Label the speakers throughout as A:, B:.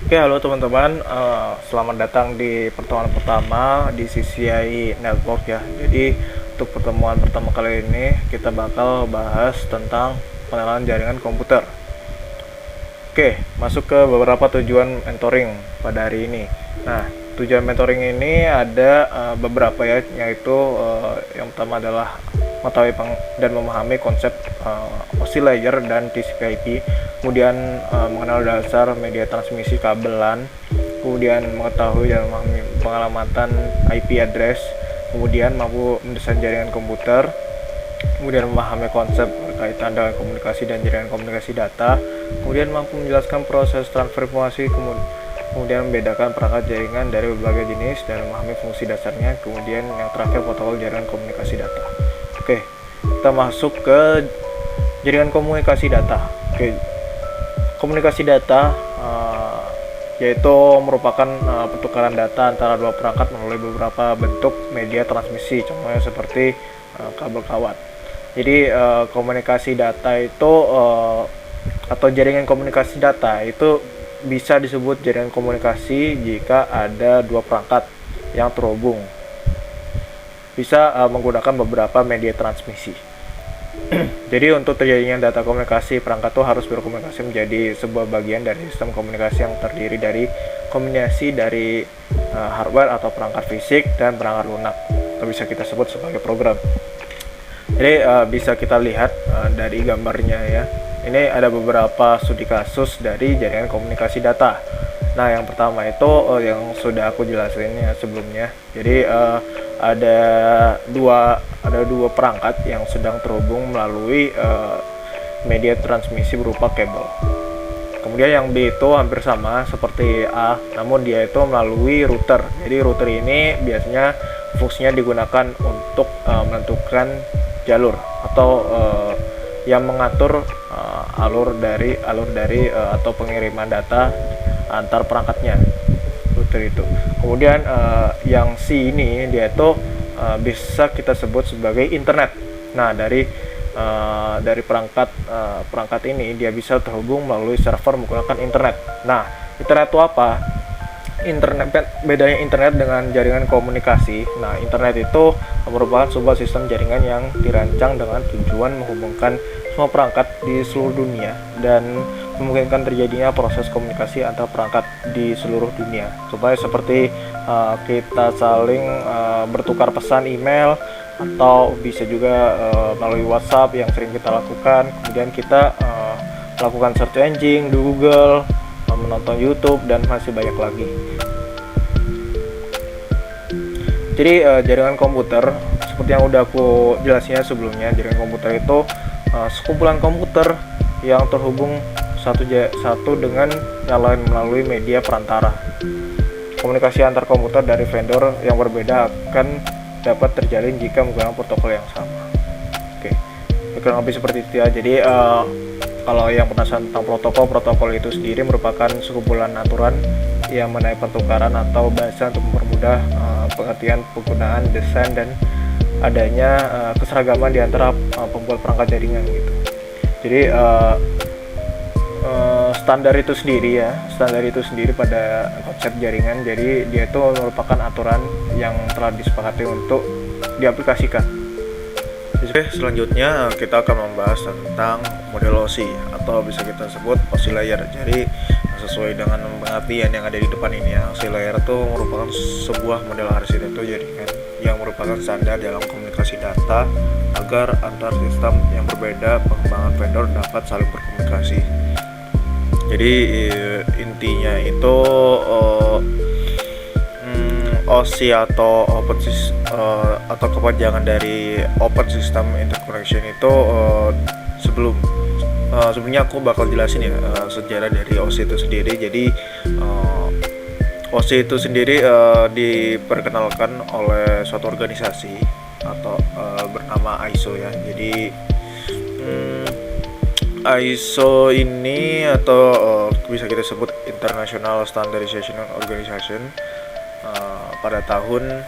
A: Oke, halo teman-teman. Selamat datang di pertemuan pertama di CCI Network ya. Jadi untuk pertemuan pertama kali ini kita bakal bahas tentang pengenalan jaringan komputer. Oke, masuk ke beberapa tujuan mentoring pada hari ini. Nah, tujuan mentoring ini ada beberapa ya, yaitu yang pertama adalah mengetahui dan memahami konsep OSI layer dan TCP/IP, kemudian mengenal dasar media transmisi kabelan, kemudian mengetahui dan memahami pengalamatan IP address, kemudian mampu mendesain jaringan komputer, kemudian memahami konsep berkaitan dengan komunikasi dan jaringan komunikasi data, kemudian mampu menjelaskan proses transfer informasi, kemudian membedakan perangkat jaringan dari berbagai jenis dan memahami fungsi dasarnya, kemudian yang terakhir protokol jaringan komunikasi data. Oke, kita masuk ke jaringan komunikasi data. Oke, komunikasi data yaitu merupakan pertukaran data antara dua perangkat melalui beberapa bentuk media transmisi, contohnya seperti kabel kawat. Jadi komunikasi data itu atau jaringan komunikasi data itu bisa disebut jaringan komunikasi jika ada dua perangkat yang terhubung, bisa menggunakan beberapa media transmisi. Jadi untuk terjadinya data komunikasi, perangkat itu harus berkomunikasi menjadi sebuah bagian dari sistem komunikasi yang terdiri dari kombinasi dari hardware atau perangkat fisik dan perangkat lunak, atau bisa kita sebut sebagai program. Jadi bisa kita lihat dari gambarnya ya. Ini ada beberapa studi kasus dari jaringan komunikasi data. Nah, yang pertama itu yang sudah aku jelasin ya sebelumnya. Jadi ada dua perangkat yang sedang terhubung melalui media transmisi berupa kabel. Kemudian yang B itu hampir sama seperti A, namun dia itu melalui router. Jadi router ini biasanya fungsinya digunakan untuk menentukan jalur atau yang mengatur alur dari atau pengiriman data antar perangkatnya, router itu. Kemudian yang C ini dia itu bisa kita sebut sebagai internet. Nah, dari perangkat ini dia bisa terhubung melalui server menggunakan internet. Nah, internet itu apa? Bedanya internet dengan jaringan komunikasi. Nah, internet itu merupakan sebuah sistem jaringan yang dirancang dengan tujuan menghubungkan semua perangkat di seluruh dunia dan memungkinkan terjadinya proses komunikasi antar perangkat di seluruh dunia, supaya seperti kita saling bertukar pesan email, atau bisa juga melalui WhatsApp yang sering kita lakukan. Kemudian kita melakukan search engine di Google, menonton YouTube, dan masih banyak lagi. Jadi jaringan komputer seperti yang udah aku jelasin sebelumnya, jaringan komputer itu sekumpulan komputer yang terhubung satu dengan yang lain melalui media perantara. Komunikasi antar komputer dari vendor yang berbeda akan dapat terjalin jika menggunakan protokol yang sama. Oke, kurang lebih seperti itu ya. Jadi kalau yang penasaran tentang protokol itu sendiri merupakan sekumpulan aturan yang mengenai pertukaran atau bahasa untuk mempermudah pengertian, penggunaan, desain, dan adanya keseragaman di antara pembuat perangkat jaringan gitu. Jadi standar itu sendiri pada konsep jaringan. Jadi dia itu merupakan aturan yang telah disepakati untuk diaplikasikan. Oke, selanjutnya kita akan membahas tentang model OSI atau bisa kita sebut OSI layer. Jadi sesuai dengan pengertian yang ada di depan ini ya, OSI layer itu merupakan sebuah model arsitektur jaringan yang merupakan standar dalam komunikasi data agar antar sistem yang berbeda pengembangan vendor dapat saling berkomunikasi. Jadi intinya itu OSI atau atau kepanjangan dari Open System Interconnection itu sebelumnya aku bakal jelasin ya sejarah dari OSI itu sendiri. Jadi OSI itu sendiri diperkenalkan oleh suatu organisasi atau bernama ISO ya. Jadi ISO ini atau bisa kita sebut International Standardization Organization pada tahun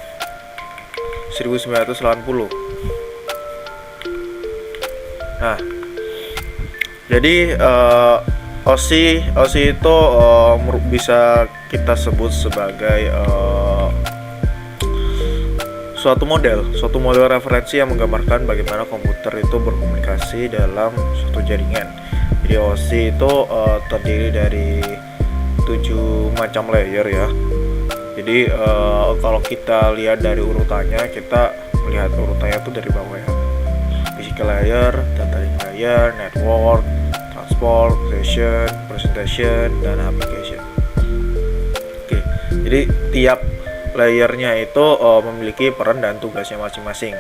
A: 1980. Nah, jadi OSI itu bisa kita sebut sebagai suatu model referensi yang menggambarkan bagaimana komputer itu berkomunikasi dalam suatu jaringan. Jadi OSI itu terdiri dari 7 macam layer ya. Jadi kalau kita lihat dari urutannya, kita melihat urutannya itu dari bawah ya. Physical layer, data link layer, network, transport, session, presentation, dan application. Oke, jadi tiap layernya itu memiliki peran dan tugasnya masing-masing.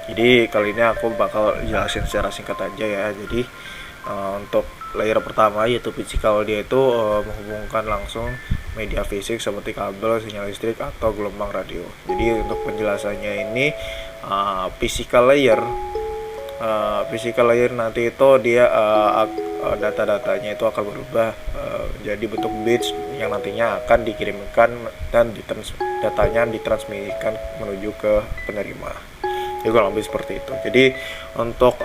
A: Jadi kali ini aku bakal jelasin secara singkat aja ya. Jadi untuk layer pertama yaitu physical, dia itu menghubungkan langsung media fisik seperti kabel, sinyal listrik, atau gelombang radio. Jadi untuk penjelasannya ini physical layer nanti itu dia data-datanya itu akan berubah jadi bentuk bits yang nantinya akan dikirimkan dan datanya ditransmisikan menuju ke penerima. Jadi kurang lebih seperti itu. Jadi untuk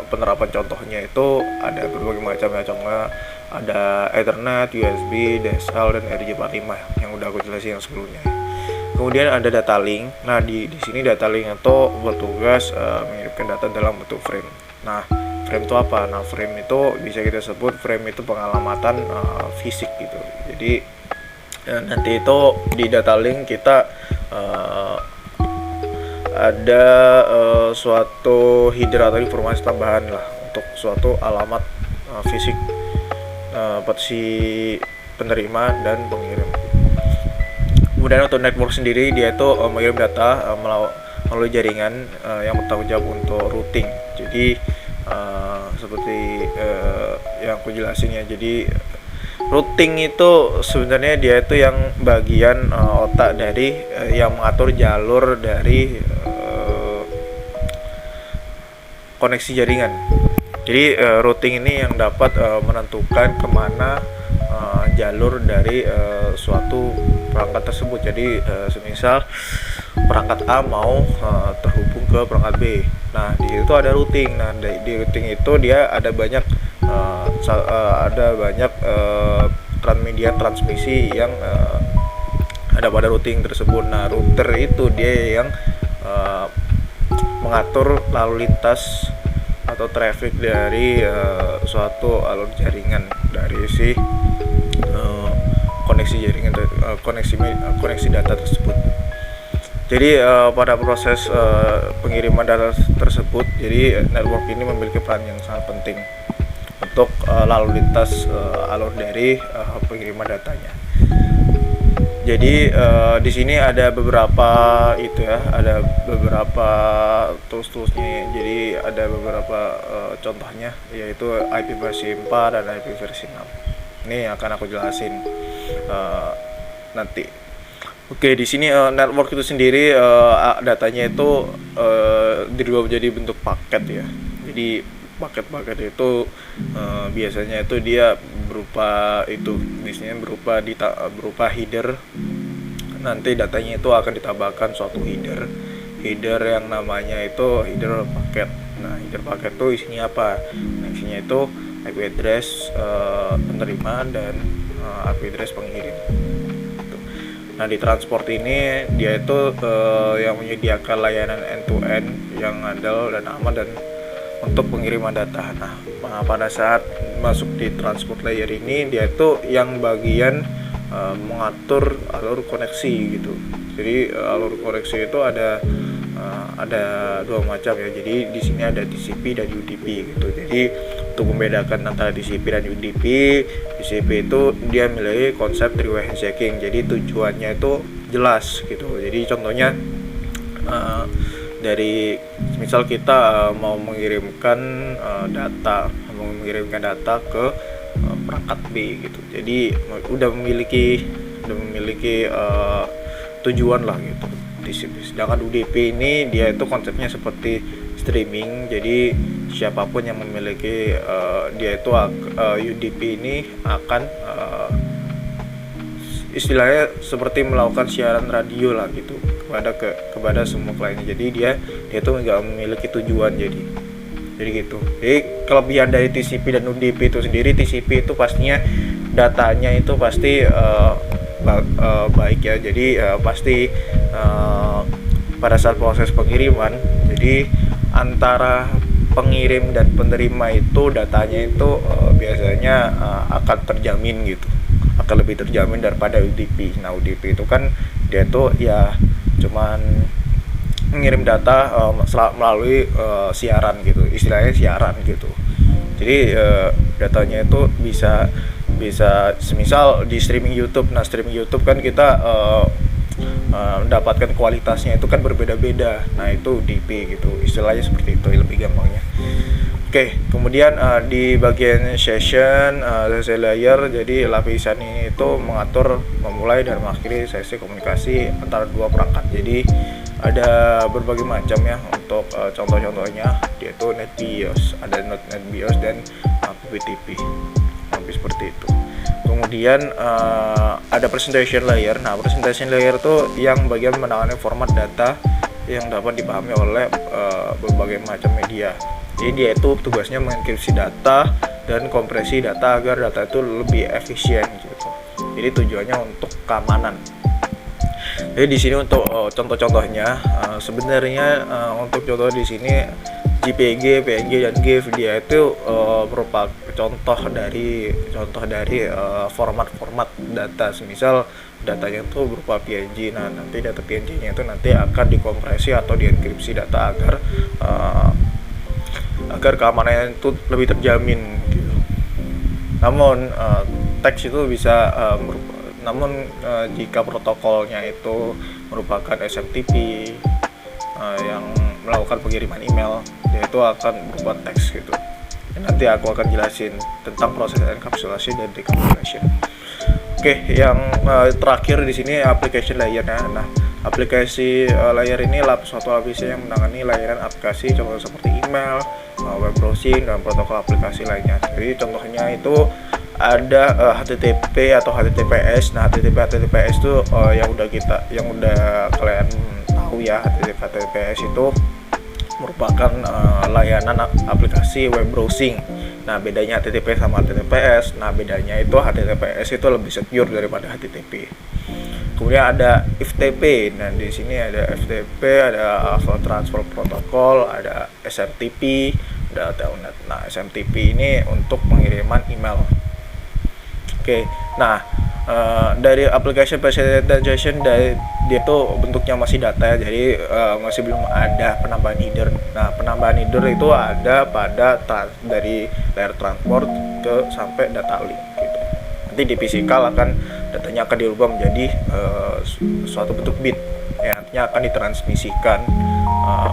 A: penerapan contohnya itu ada berbagai macam ya. Contohnya ada Ethernet, USB, DSL, dan RJ45 yang udah aku jelasin yang sebelumnya. Kemudian ada data link. Nah di sini data link itu bertugas mengirimkan data dalam bentuk frame. Nah frame itu apa? Nah frame itu bisa kita sebut frame itu pengalamatan fisik gitu. Jadi nanti itu di data link kita ada suatu header atau informasi tambahan lah untuk suatu alamat fisik si penerima dan pengirim. Kemudian untuk network sendiri, dia itu mengirim data melalui jaringan yang bertanggung jawab untuk routing. Jadi seperti yang aku jelasin ya. Jadi routing itu sebenarnya dia itu yang bagian otak dari yang mengatur jalur dari koneksi jaringan. Jadi routing ini yang dapat menentukan kemana jalur dari suatu perangkat tersebut. Jadi semisal perangkat A mau terhubung ke perangkat B. Nah di situ ada routing. Nah di routing itu dia ada banyak media transmisi yang ada pada routing tersebut. Nah router itu dia yang mengatur lalu lintas atau traffic dari suatu alur jaringan dari si koneksi jaringan, koneksi data tersebut. Jadi pada proses pengiriman data tersebut, jadi network ini memiliki peran yang sangat penting untuk lalu lintas alur dari pengiriman datanya. Jadi di sini ada beberapa ada beberapa tools-toolsnya. Jadi ada beberapa contohnya, yaitu IP versi 4 dan IP versi 6. Ini akan aku jelasin nanti. Oke, di sini network itu sendiri datanya itu dirubah menjadi bentuk paket ya. Jadi paket-paket itu biasanya itu dia biasanya berupa header. Nanti datanya itu akan ditambahkan suatu header yang namanya itu header paket. Nah header paket itu isinya apa? Nah, isinya itu IP address penerima dan IP address pengirim. Nah di transport ini dia itu yang menyediakan layanan end-to-end yang andal dan aman dan untuk pengiriman data. Nah pada saat masuk di transport layer ini, dia itu yang bagian mengatur alur koneksi gitu. Jadi alur koneksi itu ada dua macam ya. Jadi di sini ada TCP dan UDP gitu. Jadi untuk membedakan antara TCP dan UDP, TCP itu dia memiliki konsep three-way handshaking. Jadi tujuannya itu jelas gitu. Jadi contohnya dari misal kita mau mengirimkan data ke perangkat B gitu. Jadi udah memiliki tujuan lah gitu. Sedangkan UDP ini dia itu konsepnya seperti streaming. Jadi siapapun yang memiliki UDP ini akan istilahnya seperti melakukan siaran radio lah gitu kepada semua kliennya. Jadi dia itu nggak memiliki tujuan. Jadi Jadi gitu. Jadi kelebihan dari TCP dan UDP itu sendiri, TCP itu pastinya datanya itu pasti baik ya. Jadi pasti pada saat proses pengiriman, jadi antara pengirim dan penerima itu datanya itu biasanya akan terjamin gitu, akan lebih terjamin daripada UDP. Nah UDP itu kan dia tuh ya cuman mengirim data melalui siaran gitu, istilahnya siaran gitu. Jadi datanya itu bisa semisal di streaming YouTube. Nah streaming YouTube kan kita mendapatkan kualitasnya itu kan berbeda-beda. Nah itu UDP gitu, istilahnya seperti itu lebih gampangnya. Oke, kemudian di bagian session layer, jadi lapisan ini itu mengatur memulai dan mengakhiri sesi komunikasi antara dua perangkat. Jadi ada berbagai macam ya untuk contoh-contohnya, yaitu NetBIOS, ada NetBIOS dan PPTP, lebih seperti itu. Kemudian ada presentation layer. Nah presentation layer itu yang bagian menangani format data yang dapat dipahami oleh berbagai macam media. Jadi dia itu tugasnya mengenkripsi data dan kompresi data agar data itu lebih efisien gitu. Jadi tujuannya untuk keamanan. Jadi di sini untuk contoh-contohnya, sebenarnya untuk contoh di sini JPG, PNG dan GIF dia itu berupa contoh dari format-format data. Semisal datanya itu berupa PNG, nah nanti data PNG-nya itu nanti akan dikompresi atau dienkripsi data agar keamanannya itu lebih terjamin gitu. Namun teks itu bisa jika protokolnya itu merupakan SMTP yang melakukan pengiriman email, yaitu akan berupa teks gitu. Nanti aku akan jelasin tentang proses encapsulation dan decapsulation. Oke, yang terakhir di sini application layer ya. Nah, aplikasi layer ini suatu aplikasi yang menangani layanan aplikasi contoh seperti email, web browsing dan protokol aplikasi lainnya. Jadi contohnya itu ada HTTP atau HTTPS. Nah, HTTPS itu yang udah kalian tahu ya. HTTPS itu merupakan layanan aplikasi web browsing. Nah, bedanya HTTP sama HTTPS. Nah, bedanya itu HTTPS itu lebih secure daripada HTTP. Kemudian ada FTP. Nah, di sini ada FTP, ada File Transfer Protocol, ada SMTP, ada Telnet. Nah, SMTP ini untuk pengiriman email. Oke. Nah, dari application presentation dia tuh bentuknya masih data, jadi masih belum ada penambahan header. Nah, penambahan header itu ada pada dari layer transport ke sampai data link gitu. Nanti di physical datanya akan dirubah menjadi suatu bentuk bit yang nantinya akan ditransmisikan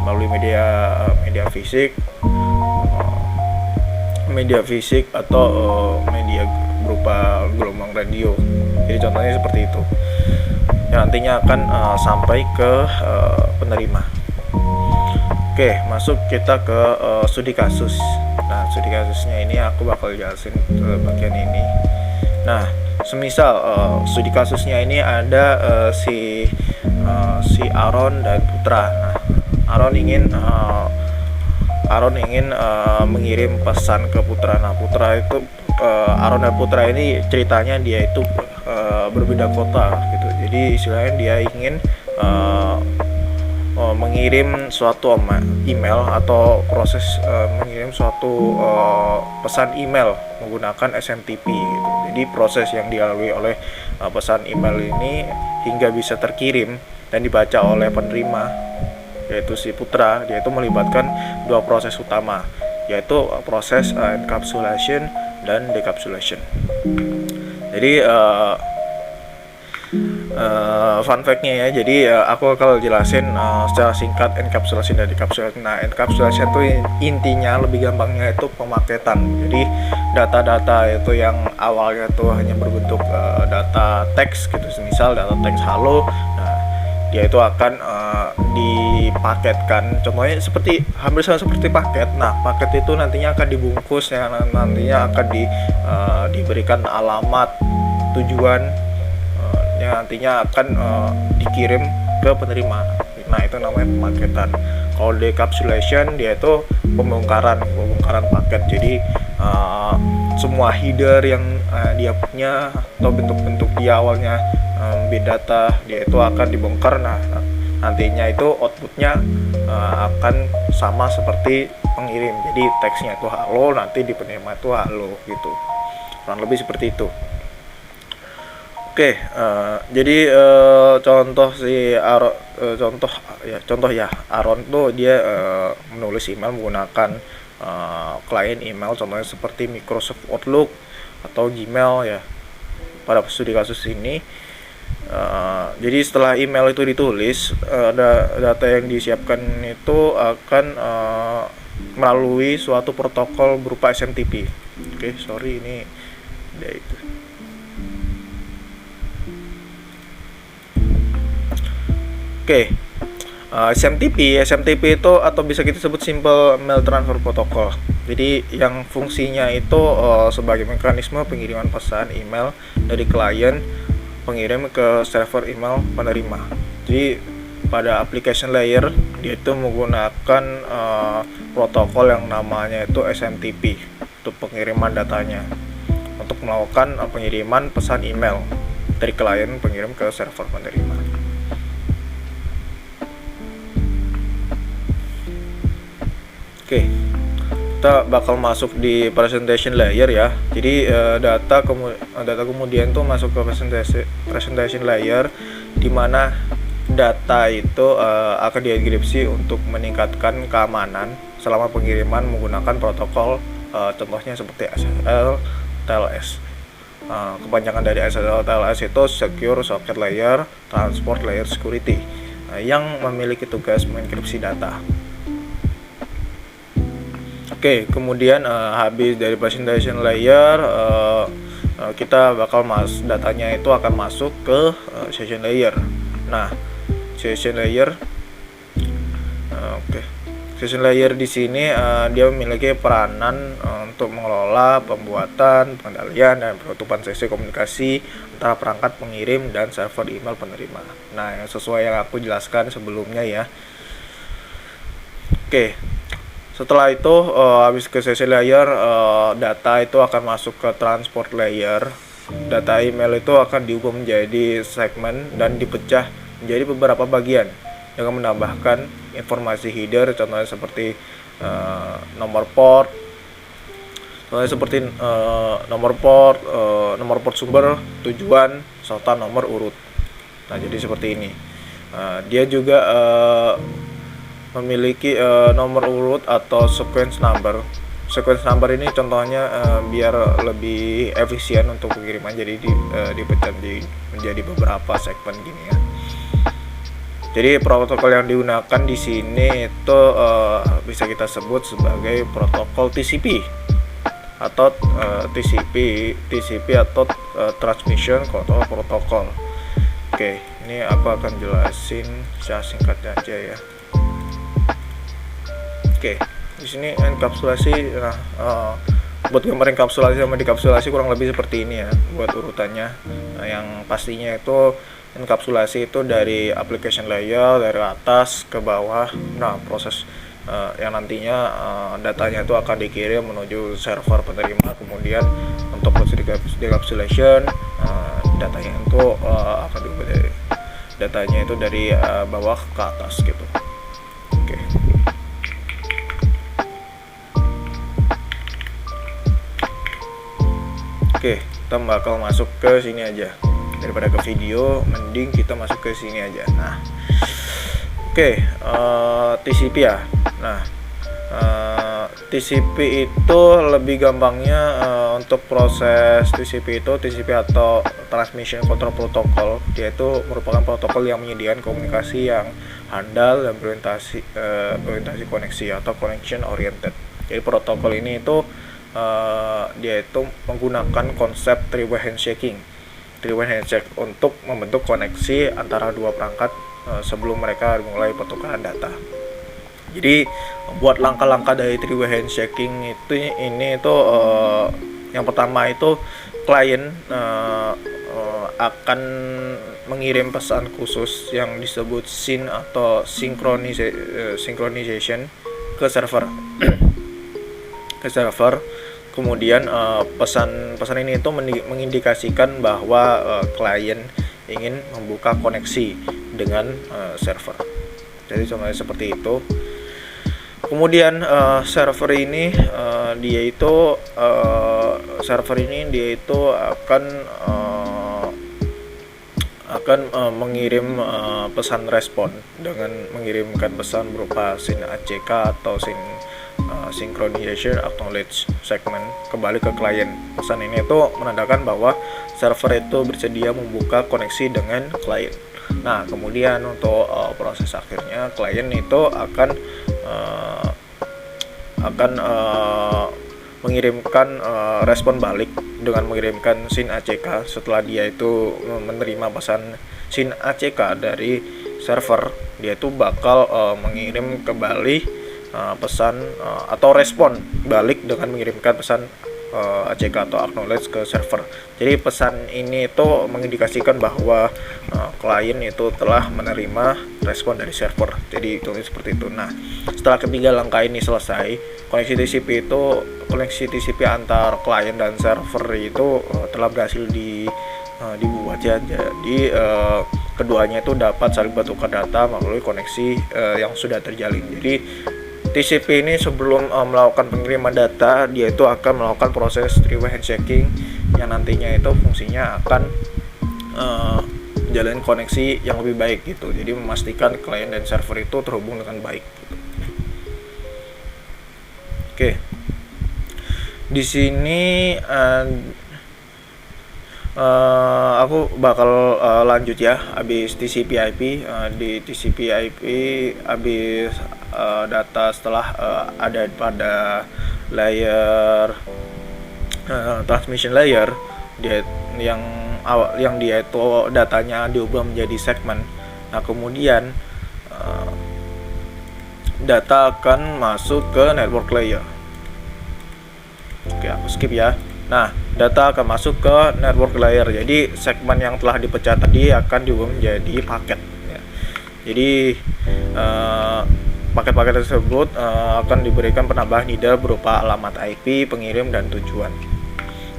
A: melalui media fisik atau media berupa gelombang radio. Jadi contohnya seperti itu, yang nantinya akan sampai ke penerima. Oke, masuk kita ke studi kasus. Nah, studi kasusnya ini aku bakal jelasin ke bagian ini. Nah, semisal studi kasusnya ini ada si Aaron dan Putra. Nah, Aaron ingin mengirim pesan ke Putra. Nah, Aaron dan Putra ini ceritanya dia itu berbeda kota gitu. Jadi istilahnya dia ingin mengirim suatu email atau proses mengirim suatu pesan email menggunakan SMTP gitu. Jadi proses yang dilalui oleh pesan email ini hingga bisa terkirim dan dibaca oleh penerima, yaitu si Putra, dia itu melibatkan dua proses utama, yaitu proses encapsulation dan decapsulation. Jadi fun fact-nya ya, jadi aku akan jelasin secara singkat encapsulation dan decapsulation. Nah, encapsulation itu intinya lebih gampangnya itu pemaketan. Jadi data-data itu yang awalnya tuh hanya berbentuk data teks gitu, misal data teks halo, nah dia itu akan dipaketkan, contohnya hampir sama seperti paket. Nah, paket itu nantinya akan dibungkus, yang nantinya akan diberikan alamat tujuan yang nantinya akan dikirim ke penerima. Nah, itu namanya pemaketan. Kalau decapsulation dia itu pembongkaran paket. Jadi semua header yang dia punya atau bentuk-bentuk dia awalnya bit data dia itu akan dibongkar. Nah, nantinya itu outputnya akan sama seperti pengirim. Jadi teksnya itu halo, nanti di penerima itu halo gitu. Kurang lebih seperti itu. Oke, jadi contoh Aaron tuh dia menulis email menggunakan klien email, contohnya seperti Microsoft Outlook atau Gmail ya. Pada studi kasus ini, jadi setelah email itu ditulis, data yang disiapkan itu akan melalui suatu protokol berupa SMTP. Oke, sorry ini ada itu. Oke, SMTP itu atau bisa kita sebut Simple Mail Transfer Protocol. Jadi yang fungsinya itu sebagai mekanisme pengiriman pesan email dari klien pengirim ke server email penerima. Jadi pada application layer dia itu menggunakan protokol yang namanya itu SMTP untuk pengiriman datanya, untuk melakukan pengiriman pesan email dari klien pengirim ke server penerima. Oke, kita bakal masuk di presentation layer ya. Jadi data kemudian tuh masuk ke presentation layer, di mana data itu akan dienkripsi untuk meningkatkan keamanan selama pengiriman menggunakan protokol contohnya seperti SSL, TLS. Kepanjangan dari SSL TLS itu Secure Socket Layer Transport Layer Security, yang memiliki tugas mengenkripsi data. Oke, kemudian habis dari presentation layer, kita bakal datanya itu akan masuk ke session layer. Nah, session layer, session layer di sini dia memiliki peranan untuk mengelola pembuatan, pengendalian, dan penutupan sesi komunikasi antara perangkat pengirim dan server email penerima. Nah, yang sesuai yang aku jelaskan sebelumnya ya. Oke. Setelah itu habis ke sesi layer, data itu akan masuk ke transport layer. Data email itu akan diubah menjadi segmen dan dipecah menjadi beberapa bagian dengan menambahkan informasi header, contohnya seperti nomor port, nomor port sumber, tujuan, serta nomor urut. Nah, jadi seperti ini. Dia juga memiliki nomor urut atau sequence number. Sequence number ini contohnya biar lebih efisien untuk pengiriman, jadi dipecah menjadi beberapa segmen gini ya. Jadi protokol yang digunakan di sini itu bisa kita sebut sebagai protokol TCP atau TCP atau Transmission Control Protocol. Oke, ini aku akan jelasin secara singkat aja ya. Oke, di sini enkapsulasi. Nah, buat gambar enkapsulasi sama dekapsulasi kurang lebih seperti ini ya, buat urutannya. Nah, yang pastinya itu enkapsulasi itu dari application layer dari atas ke bawah. Nah, proses yang nantinya datanya itu akan dikirim menuju server penerima. Kemudian untuk proses decapsulation, datanya itu akan diubah dari datanya itu dari bawah ke atas gitu. Oke. Oke, kita bakal masuk ke sini aja. Daripada ke video, mending kita masuk ke sini aja. Nah, oke, TCP ya. Nah, TCP itu lebih gampangnya untuk proses TCP atau Transmission Control Protocol. Dia itu merupakan protokol yang menyediakan komunikasi yang handal dan berorientasi koneksi atau connection oriented. Jadi protokol ini itu dia itu menggunakan konsep three-way handshaking untuk membentuk koneksi antara dua perangkat sebelum mereka mulai pertukaran data. Jadi buat langkah-langkah dari three-way handshaking ini yang pertama itu klien akan mengirim pesan khusus yang disebut SYN atau synchronization ke server. ke server. Kemudian pesan ini itu mengindikasikan bahwa klien ingin membuka koneksi dengan server. Jadi contohnya seperti itu. Kemudian server ini dia itu akan mengirim pesan respon dengan mengirimkan pesan berupa SYN ACK atau SYN synchronization acknowledge segment kembali ke klien. Pesan ini itu menandakan bahwa server itu bersedia membuka koneksi dengan klien. Nah, kemudian untuk proses akhirnya klien itu akan mengirimkan respon balik dengan mengirimkan SYN ACK. Setelah dia itu menerima pesan SYN ACK dari server, dia itu bakal mengirim kembali pesan atau respon balik dengan mengirimkan pesan ACK atau acknowledge ke server. Jadi pesan ini itu mengindikasikan bahwa klien itu telah menerima respon dari server. Jadi itu seperti itu. Nah, setelah ketiga langkah ini selesai, koneksi TCP antar klien dan server itu telah berhasil dibuat ya. Jadi keduanya itu dapat saling bertukar data melalui koneksi yang sudah terjalin. Jadi TCP ini sebelum melakukan pengiriman data, dia itu akan melakukan proses three-way handshaking yang nantinya itu fungsinya akan menjalin koneksi yang lebih baik gitu. Jadi memastikan klien dan server itu terhubung dengan baik gitu. Oke. Di sini aku bakal lanjut ya, habis TCP/IP. Di TCP/IP habis data setelah ada pada layer transmission layer, dia yang dia itu datanya diubah menjadi segmen. Nah, kemudian data akan masuk ke network layer. Oke, aku skip ya. Nah, data akan masuk ke network layer. Jadi segmen yang telah dipecah tadi akan diubah menjadi paket ya. Jadi paket-paket tersebut akan diberikan penambahan header berupa alamat IP, pengirim, dan tujuan.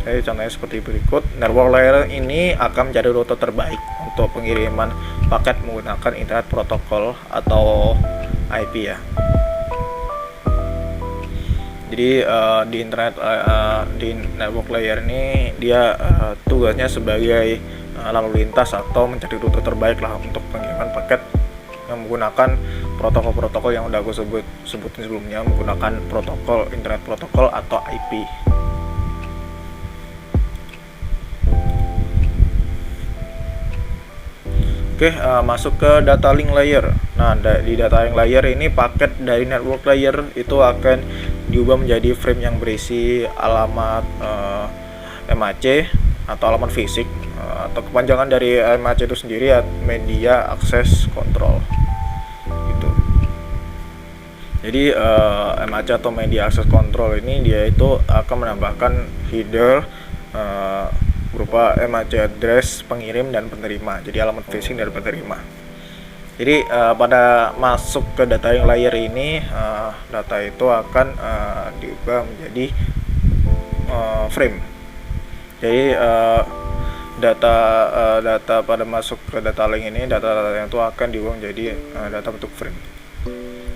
A: Jadi contohnya seperti berikut. Network layer ini akan menjadi rute terbaik untuk pengiriman paket menggunakan internet protokol atau IP ya. Jadi di network layer ini dia tugasnya sebagai lalu lintas atau mencari rute terbaik lah untuk pengiriman paket yang menggunakan protokol-protokol yang udah aku sebutin sebelumnya, menggunakan protokol internet protokol atau IP. Oke, masuk ke data link layer. Nah, di data link layer ini paket dari network layer itu akan diubah menjadi frame yang berisi alamat MAC atau alamat fisik atau kepanjangan dari MAC itu sendiri ya, media access control gitu. Jadi MAC atau media access control ini dia itu akan menambahkan header berupa MAC address pengirim dan penerima, jadi alamat phishing dari penerima. Jadi pada masuk ke data yang layer ini, data itu akan diubah menjadi frame. Jadi data pada masuk ke data link ini, data yang itu akan diubah menjadi data bentuk frame.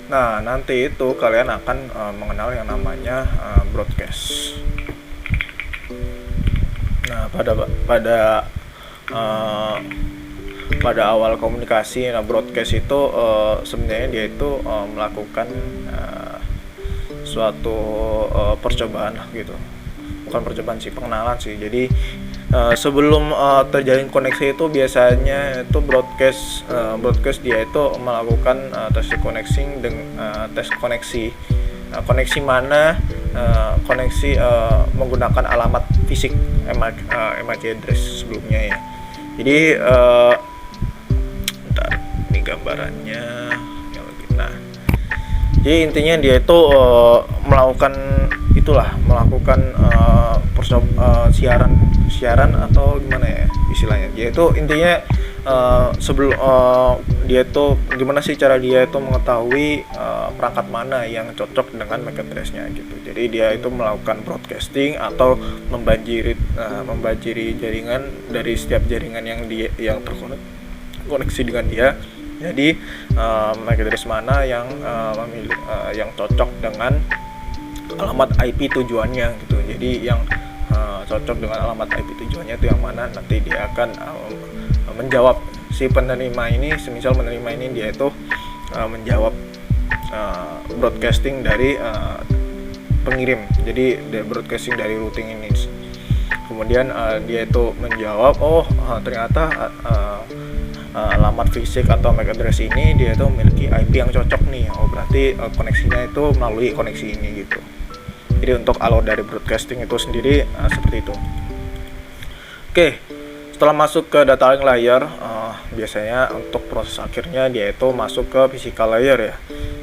A: Nah, nanti itu kalian akan mengenal yang namanya broadcast. Nah, pada awal komunikasi, nah broadcast itu sebenarnya dia itu melakukan suatu percobaan gitu. Bukan percobaan sih, pengenalan sih. Jadi sebelum terjalin koneksi itu biasanya itu broadcast dia itu melakukan tes koneksi. Koneksi mana? Koneksi menggunakan alamat fisik MAC address sebelumnya ya. Jadi ini gambarannya yang lebih. Nah, jadi intinya dia itu melakukan siaran atau gimana ya istilahnya. Dia itu intinya sebelum dia itu gimana sih cara dia itu mengetahui perangkat mana yang cocok dengan MAC address-nya gitu. Jadi dia itu melakukan broadcasting atau membanjiri jaringan dari setiap jaringan yang terkoneksi dengan dia. Jadi MAC address mana yang yang cocok dengan alamat IP tujuannya gitu. Jadi yang cocok dengan alamat IP tujuannya itu yang mana, nanti dia akan menjawab si penerima ini. Semisal penerima ini dia itu menjawab broadcasting dari pengirim, jadi broadcasting dari routing ini. Kemudian dia itu menjawab, ternyata alamat fisik atau MAC address ini dia itu memiliki IP yang cocok nih. Berarti koneksinya itu melalui koneksi ini gitu. Jadi untuk alur dari broadcasting itu sendiri seperti itu. Oke, setelah masuk ke data link layer, biasanya untuk proses akhirnya dia itu masuk ke physical layer ya.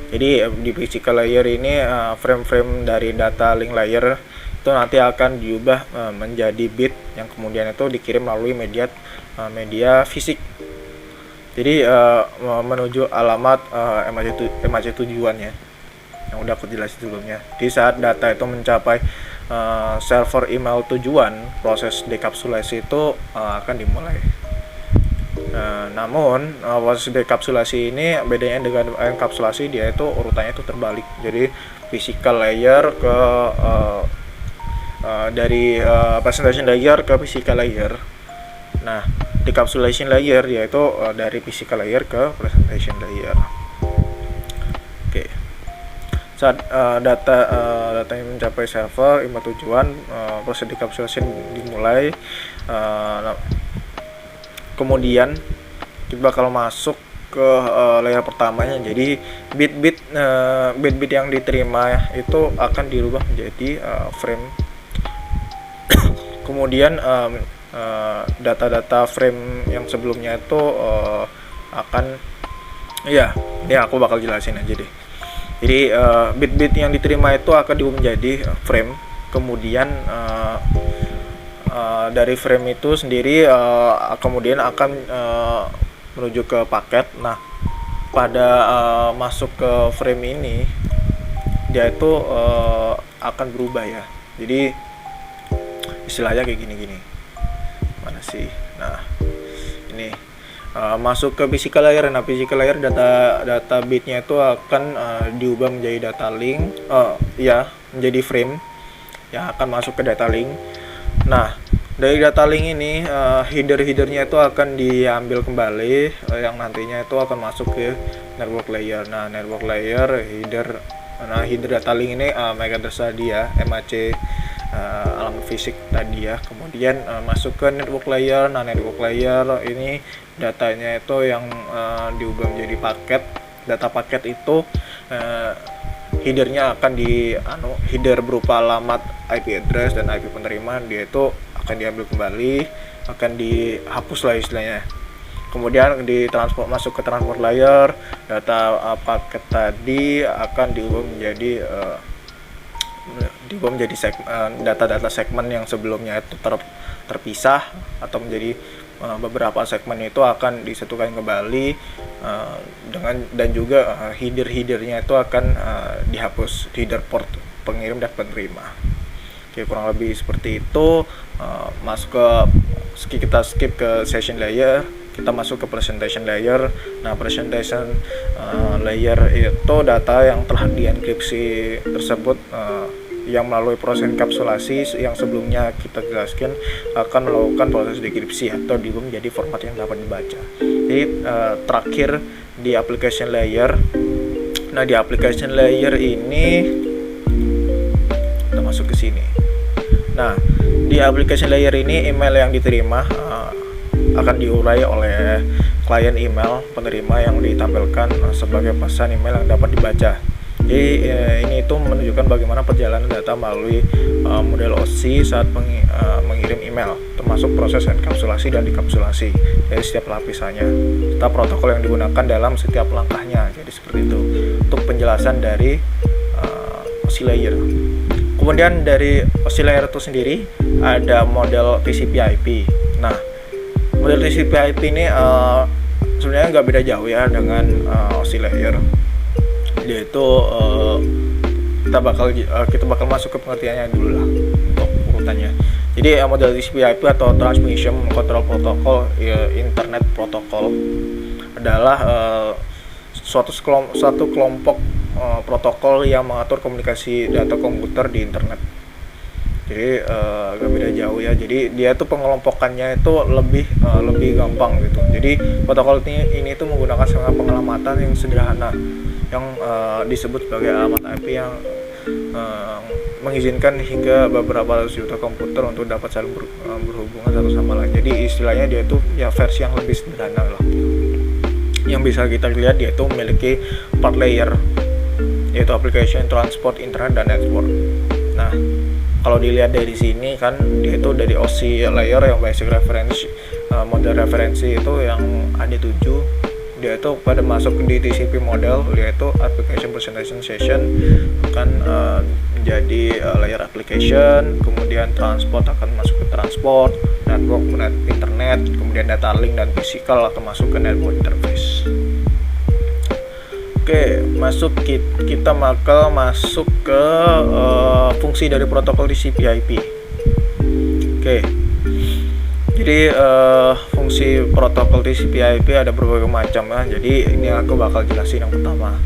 A: Jadi di physical layer ini frame-frame dari data link layer itu nanti akan diubah menjadi bit yang kemudian itu dikirim melalui media fisik. Jadi menuju alamat MAC tujuannya yang udah aku jelasin sebelumnya. Di saat data itu mencapai server email tujuan, proses dekapsulasi itu akan dimulai. Namun proses dekapsulasi ini bedanya dengan enkapsulasi, dia itu urutannya itu terbalik. Jadi physical layer ke dari presentation layer ke physical layer. Nah, decapsulation layer yaitu dari physical layer ke presentation layer. Oke. Saat data yang mencapai server email tujuan, proses decapsulation dimulai. Kemudian kita bakal masuk ke layer pertamanya. Jadi bit-bit yang diterima itu akan dirubah menjadi frame. Kemudian data-data frame yang sebelumnya itu akan ini aku bakal jelasin aja deh. Jadi bit-bit yang diterima itu akan diubah menjadi frame. Kemudian dari frame itu sendiri kemudian akan menuju ke paket. Nah, pada masuk ke frame ini dia itu akan berubah ya. Jadi istilahnya kayak gini. Mana sih? Nah, ini masuk ke physical layer. Nah, physical layer data bitnya itu akan diubah menjadi data link, menjadi frame yang akan masuk ke data link. Nah, dari data link ini header-headernya itu akan diambil kembali, yang nantinya itu akan masuk ke network layer. Nah, network layer header data link ini MAC address tadi ya, MAC alamat fisik tadi ya. Kemudian masuk ke network layer. Nah, network layer ini datanya itu yang diubah menjadi paket. Data paket itu headernya akan header berupa alamat IP address dan IP penerima, dia itu akan diambil kembali, akan dihapus lah istilahnya. Kemudian masuk ke transport layer, data paket tadi akan diubah menjadi data-data segmen yang sebelumnya itu terpisah atau menjadi beberapa segmen itu akan disatukan kembali dan juga header-headernya itu akan dihapus, header port pengirim dan penerima. Oke, kurang lebih seperti itu. Kita skip ke session layer, kita masuk ke presentation layer. Nah, presentation layer itu data yang telah dienkripsi tersebut yang melalui proses enkapsulasi yang sebelumnya kita jelaskan akan melakukan proses dekripsi atau diubah menjadi format yang dapat dibaca. Jadi terakhir di application layer. Nah, di application layer ini kita masuk ke sini. Nah, di application layer ini email yang diterima akan diurai oleh klien email penerima yang ditampilkan sebagai pesan email yang dapat dibaca. Jadi ini itu menunjukkan bagaimana perjalanan data melalui model OSI saat mengirim email, termasuk proses enkapsulasi dan dekapsulasi dari setiap lapisannya, serta protokol yang digunakan dalam setiap langkahnya. Jadi seperti itu untuk penjelasan dari OSI layer. Kemudian dari OSI layer itu sendiri ada model TCP/IP. Nah, model TCP/IP ini sebenarnya nggak beda jauh ya dengan OSI layer. Dia itu kita bakal masuk ke pengertiannya dulu lah untuk urutannya. Jadi model TCP/IP atau Transmission Control Protocol, Internet Protocol adalah suatu kelompok protokol yang mengatur komunikasi data komputer di internet. Jadi agak beda jauh ya. Jadi dia tuh pengelompokannya itu lebih gampang gitu. Jadi protokol ini tuh menggunakan sangat pengelamatan yang sederhana yang disebut sebagai alamat IP yang mengizinkan hingga beberapa ratus juta komputer untuk dapat saling berhubungan satu sama lain. Jadi istilahnya dia itu ya versi yang lebih sederhana lah. Yang bisa kita lihat dia itu memiliki 4 layer, yaitu application, transport, internet, dan network. Nah, kalau dilihat dari sini kan dia itu dari OSI layer yang basic reference, model referensi itu yang AD7. Dia itu pada masuk di TCP model, yaitu application presentation session akan menjadi layer application, kemudian transport akan masuk ke transport, network internet, kemudian data link dan physical akan masuk ke network interface. Oke, kita bakal masuk ke fungsi dari protokol TCP/IP. Oke. Jadi fungsi protokol TCP/IP ada berbagai macam ya. Jadi ini aku bakal jelasin yang pertama.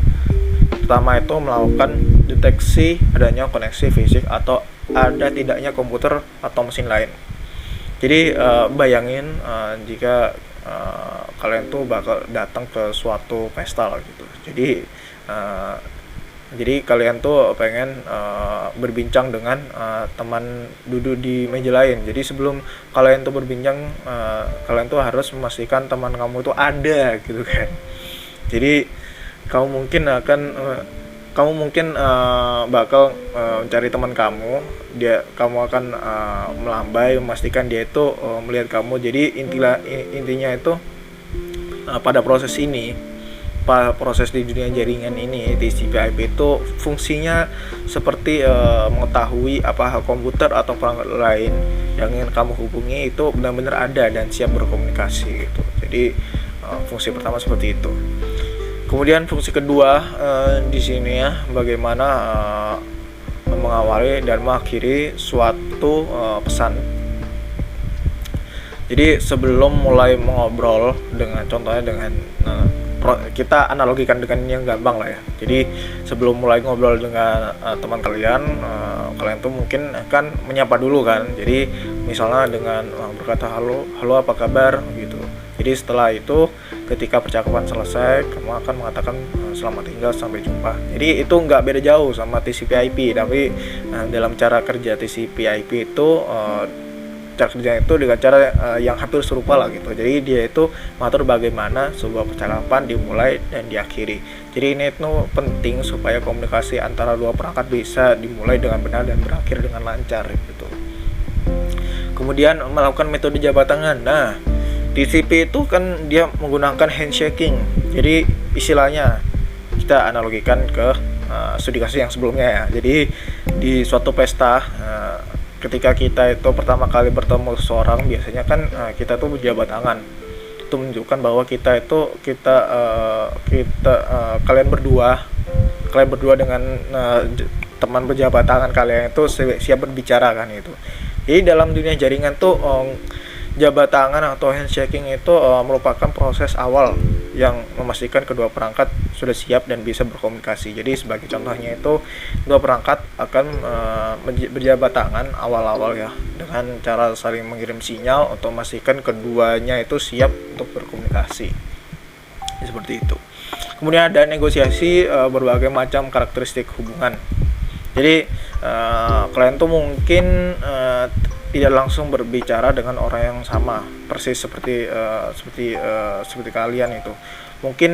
A: Pertama itu melakukan deteksi adanya koneksi fisik atau ada tidaknya komputer atau mesin lain. Jadi bayangin jika kalian tuh bakal datang ke suatu pesta lah gitu. Jadi kalian tuh pengen berbincang dengan teman duduk di meja lain. Jadi sebelum kalian tuh berbincang, kalian tuh harus memastikan teman kamu tuh ada gitu kan. Jadi kamu mungkin bakal mencari teman kamu. Kamu akan melambai memastikan dia itu melihat kamu. Jadi intinya itu pada proses di dunia jaringan ini, TCP/IP itu fungsinya seperti mengetahui apa komputer atau perangkat lain yang ingin kamu hubungi itu benar-benar ada dan siap berkomunikasi gitu. Jadi fungsi pertama seperti itu. Kemudian fungsi kedua di sini ya, bagaimana mengawali dan mengakhiri suatu pesan. Jadi sebelum mulai mengobrol contohnya kita analogikan dengan yang gampang lah ya. Jadi sebelum mulai ngobrol dengan teman kalian, kalian tuh mungkin akan menyapa dulu kan. Jadi misalnya dengan berkata halo apa kabar gitu. Jadi setelah itu ketika percakapan selesai, kamu akan mengatakan selamat tinggal, sampai jumpa. Jadi itu nggak beda jauh sama TCP/IP, tapi dalam cara kerja TCP/IP itu cara kerjanya itu dengan cara yang hampir serupa lah gitu. Jadi dia itu mengatur bagaimana sebuah percakapan dimulai dan diakhiri. Jadi ini itu penting supaya komunikasi antara dua perangkat bisa dimulai dengan benar dan berakhir dengan lancar gitu. Kemudian melakukan metode jabat tangan. Nah, TCP itu kan dia menggunakan handshaking. Jadi istilahnya kita analogikan ke studi kasus yang sebelumnya ya. Jadi di suatu pesta ketika kita itu pertama kali bertemu seseorang, biasanya kan kita tuh berjabat tangan. Itu menunjukkan bahwa kalian berdua dengan teman berjabat tangan kalian itu siap berbicara kan itu. Jadi dalam dunia jaringan tuh jabat tangan atau handshaking itu merupakan proses awal yang memastikan kedua perangkat sudah siap dan bisa berkomunikasi. Jadi sebagai contohnya itu dua perangkat akan berjabat tangan awal-awal ya dengan cara saling mengirim sinyal untuk memastikan keduanya itu siap untuk berkomunikasi. Seperti itu. Kemudian ada negosiasi berbagai macam karakteristik hubungan. Jadi kalian tuh mungkin tidak langsung berbicara dengan orang yang sama persis seperti kalian itu. Mungkin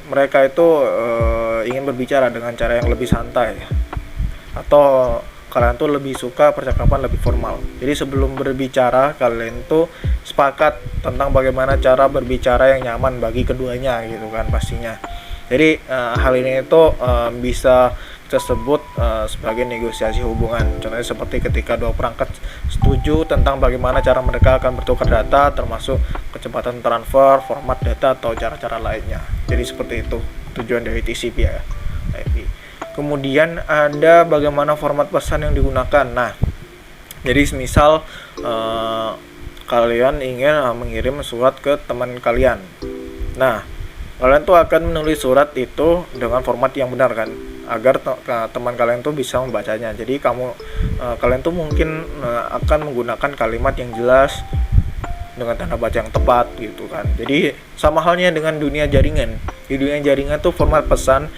A: mereka itu ingin berbicara dengan cara yang lebih santai, atau kalian tuh lebih suka percakapan lebih formal. Jadi sebelum berbicara kalian tuh sepakat tentang bagaimana cara berbicara yang nyaman bagi keduanya gitu kan pastinya. Jadi hal ini itu bisa kita sebut sebagai negosiasi hubungan. Contohnya seperti ketika dua perangkat setuju tentang bagaimana cara mereka akan bertukar data, termasuk kecepatan transfer, format data, atau cara-cara lainnya. Jadi seperti itu tujuan dari TCP ya, IP. Kemudian ada bagaimana format pesan yang digunakan. Nah, jadi misal kalian ingin mengirim surat ke teman kalian. Nah, kalian tuh akan menulis surat itu dengan format yang benar kan, agar teman kalian tuh bisa membacanya. Jadi kalian tuh mungkin akan menggunakan kalimat yang jelas dengan tanda baca yang tepat gitu kan. Jadi sama halnya dengan dunia jaringan. Di dunia jaringan tuh format pesan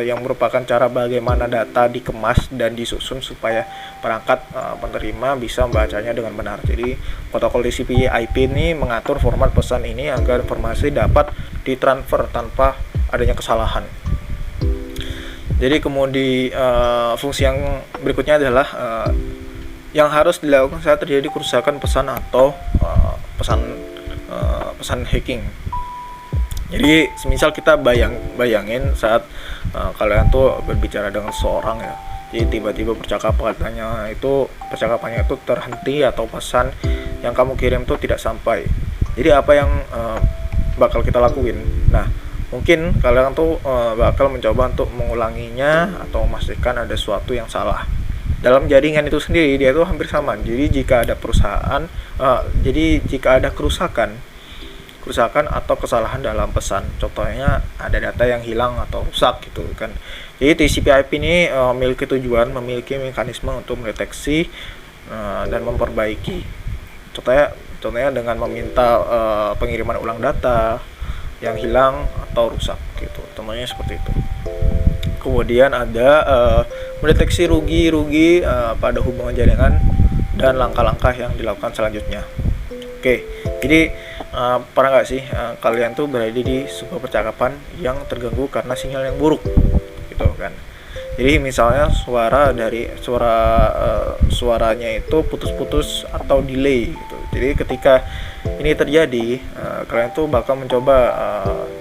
A: yang merupakan cara bagaimana data dikemas dan disusun supaya perangkat penerima bisa membacanya dengan benar. Jadi protokol TCP/IP ini mengatur format pesan ini agar informasi dapat ditransfer tanpa adanya kesalahan. Jadi kemudian fungsi yang berikutnya adalah yang harus dilakukan saat terjadi kerusakan pesan atau pesan hacking. Jadi semisal kita bayangin saat kalian tuh berbicara dengan seorang ya, jadi tiba-tiba percakapannya itu terhenti atau pesan yang kamu kirim tuh tidak sampai. Jadi apa yang bakal kita lakuin? Nah, mungkin kalian tuh bakal mencoba untuk mengulanginya atau memastikan ada sesuatu yang salah. Dalam jaringan itu sendiri dia tuh hampir sama. Jadi jika ada kerusakan atau kesalahan dalam pesan, contohnya ada data yang hilang atau rusak gitu kan. Jadi TCP/IP ini memiliki mekanisme untuk mendeteksi dan memperbaiki. Contohnya dengan meminta pengiriman ulang data yang hilang atau rusak gitu. Contohnya seperti itu. Kemudian ada mendeteksi rugi pada hubungan jaringan dan langkah-langkah yang dilakukan selanjutnya. Oke, jadi pernah nggak sih kalian tuh berada di sebuah percakapan yang terganggu karena sinyal yang buruk gitu kan. Jadi misalnya suaranya itu putus-putus atau delay gitu. Jadi ketika ini terjadi, kalian tuh bakal mencoba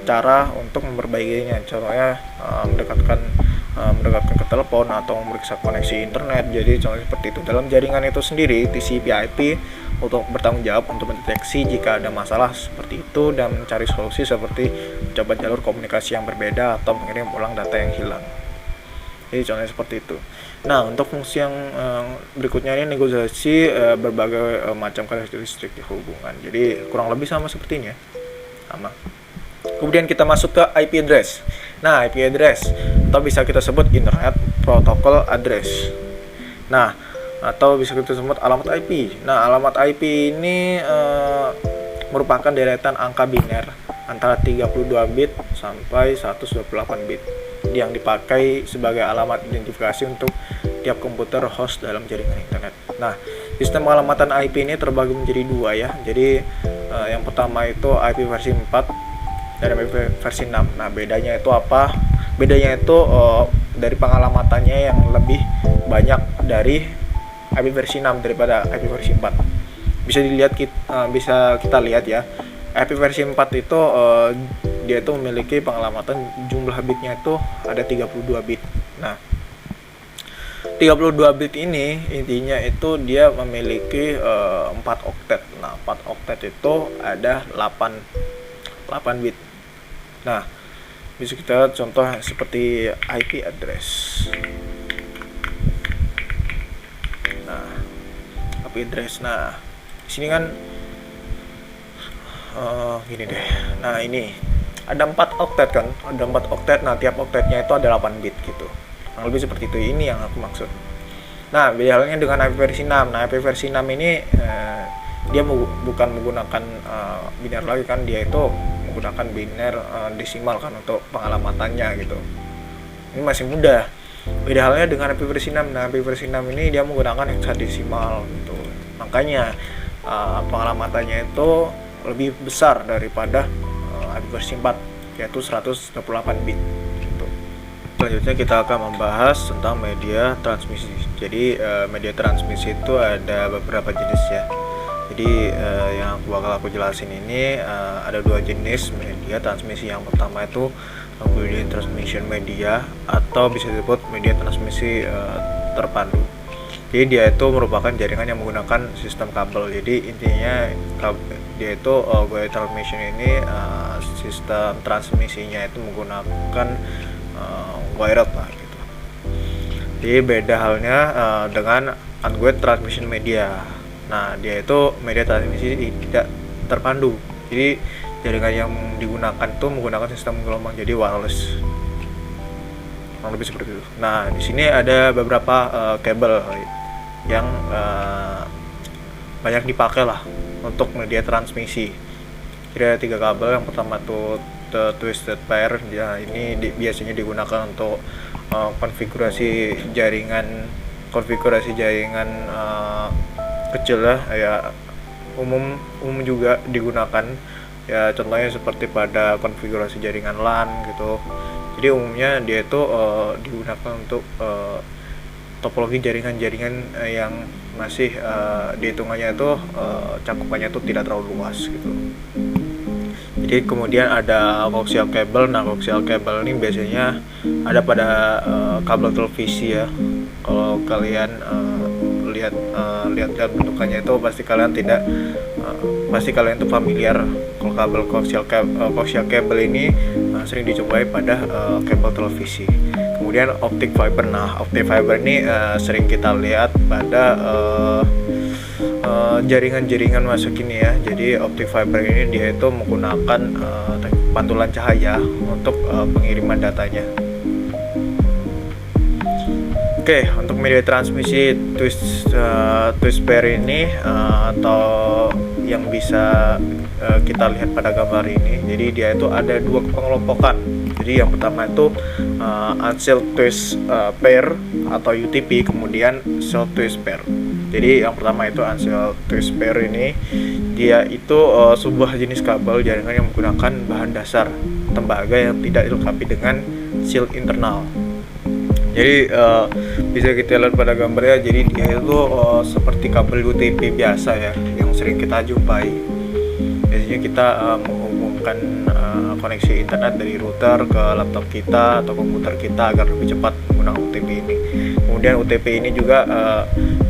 A: cara untuk memperbaikinya. Contohnya mendekatkan ke telepon atau memeriksa koneksi internet. Jadi contohnya seperti itu. Dalam jaringan itu sendiri, TCP/IP untuk bertanggung jawab untuk mendeteksi jika ada masalah seperti itu dan mencari solusi seperti mencoba jalur komunikasi yang berbeda atau mengirim ulang data yang hilang. Jadi contohnya seperti itu. Nah, untuk fungsi yang berikutnya ini negosiasi berbagai macam karakteristik hubungan. Jadi kurang lebih sama seperti ini ya. Sama. Kemudian kita masuk ke IP address. Nah, IP address atau bisa kita sebut Internet Protocol Address. Nah, atau bisa kita sebut alamat IP. Nah, alamat IP ini merupakan deretan angka biner antara 32 bit sampai 128 bit yang dipakai sebagai alamat identifikasi untuk tiap komputer host dalam jaringan internet. Nah, sistem pengalamatan IP ini terbagi menjadi dua ya. Jadi yang pertama itu IP versi 4 dan IP versi 6. Nah, bedanya itu apa? Bedanya itu dari pengalamatannya yang lebih banyak dari IP versi 6 daripada IP versi 4. Bisa kita lihat ya. IP versi 4 itu dia itu memiliki pengalamatan jumlah bitnya itu ada 32 bit. Nah, 32 bit ini intinya itu dia memiliki 4 oktet. Nah, 4 oktet itu ada 8 bit. Nah, bisa kita lihat contoh seperti IP address. Nah, IP address. Nah, di sini kan gini deh. Nah, ini ada 4 oktet kan? Ada 4 oktet. Nah, tiap oktetnya itu ada 8 bit gitu. Nah, lebih seperti itu. Ini yang aku maksud. Nah, beda halnya dengan IP versi 6. Nah, IP versi 6 ini dia bukan menggunakan biner lagi kan, dia itu menggunakan biner desimal kan untuk pengalamatannya gitu. Ini masih mudah. Beda halnya dengan IP versi 6. Nah, IP versi 6 ini dia menggunakan hexadesimal gitu. Makanya pengalamatannya itu lebih besar daripada IP versi 4, yaitu 128 bit gitu. Selanjutnya kita akan membahas tentang media transmisi. Jadi media transmisi itu ada beberapa jenis ya. Jadi yang aku jelasin ini ada dua jenis media transmisi. Yang pertama itu Auxiliary Transmission Media atau bisa disebut media transmisi terpadu. Jadi dia itu merupakan jaringan yang menggunakan sistem kabel. Jadi intinya dia itu Auxiliary Transmission ini sistem transmisinya itu menggunakan wired lah gitu. Jadi beda halnya dengan Unguided Transmission Media. Nah, dia itu media transmisi tidak terpandu. Jadi jaringan yang digunakan itu menggunakan sistem gelombang, jadi wireless. Kurang lebih seperti itu. Nah, di sini ada beberapa kabel yang banyak dipakai lah untuk media transmisi. Jadi ada 3 kabel. Yang pertama tuh twisted pair. Ya, ini biasanya digunakan untuk konfigurasi jaringan kecil ya umum juga digunakan ya, contohnya seperti pada konfigurasi jaringan LAN gitu. Jadi umumnya dia itu digunakan untuk topologi jaringan-jaringan yang masih dihitungannya itu cakupannya itu tidak terlalu luas gitu. Jadi kemudian ada coaxial cable. Nah, coaxial cable ini biasanya ada pada kabel televisi ya. Kalau kalian lihat bentukannya itu pasti kalian itu familiar. Kalau kabel coaxial cable ini sering dijumpai pada kabel televisi. Kemudian optic fiber. Nah, optic fiber ini sering kita lihat pada jaringan masa kini ya. Jadi optic fiber ini dia itu menggunakan pantulan cahaya untuk pengiriman datanya. Oke, untuk media transmisi twist pair ini atau yang bisa kita lihat pada gambar ini, jadi dia itu ada 2 pengelompokan. Jadi yang pertama itu unsealed twist pair atau UTP, kemudian sealed twist pair. Jadi yang pertama itu unsealed twist pair ini dia itu sebuah jenis kabel jaringan yang menggunakan bahan dasar tembaga yang tidak dilengkapi dengan shield internal. Jadi bisa kita lihat pada gambarnya, jadi dia itu seperti kabel UTP biasa ya, yang sering kita jumpai. Biasanya kita menghubungkan koneksi internet dari router ke laptop kita atau komputer kita agar lebih cepat menggunakan UTP ini. Kemudian UTP ini juga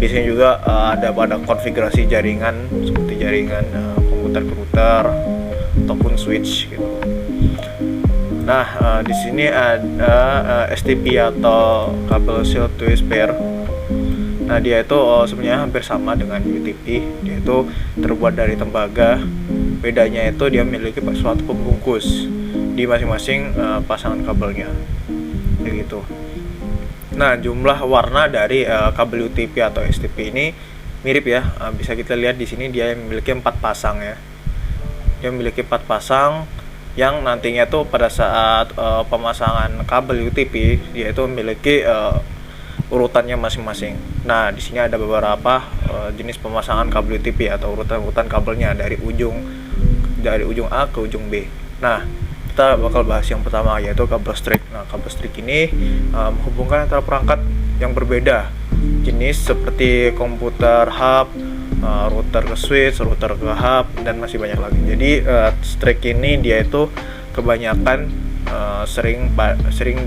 A: biasanya juga ada pada konfigurasi jaringan seperti jaringan komputer ke router ataupun switch gitu. Nah, di sini ada STP atau kabel sealed twist pair. Nah, dia itu sebenarnya hampir sama dengan UTP. Dia itu terbuat dari tembaga. Bedanya itu dia memiliki suatu pembungkus di masing-masing pasangan kabelnya. Kayak gitu. Nah, jumlah warna dari kabel UTP atau STP ini mirip ya. Bisa kita lihat di sini dia memiliki 4 pasang ya. Dia memiliki 4 pasang yang nantinya tuh pada saat pemasangan kabel UTP dia itu memiliki urutannya masing-masing. Nah, di sini ada beberapa jenis pemasangan kabel UTP atau urutan kabelnya dari ujung A ke ujung B. Nah, kita bakal bahas yang pertama yaitu kabel string. Nah, kabel string ini menghubungkan antara perangkat yang berbeda jenis seperti komputer hub, router ke switch, router ke hub, dan masih banyak lagi. Jadi string ini dia itu kebanyakan sering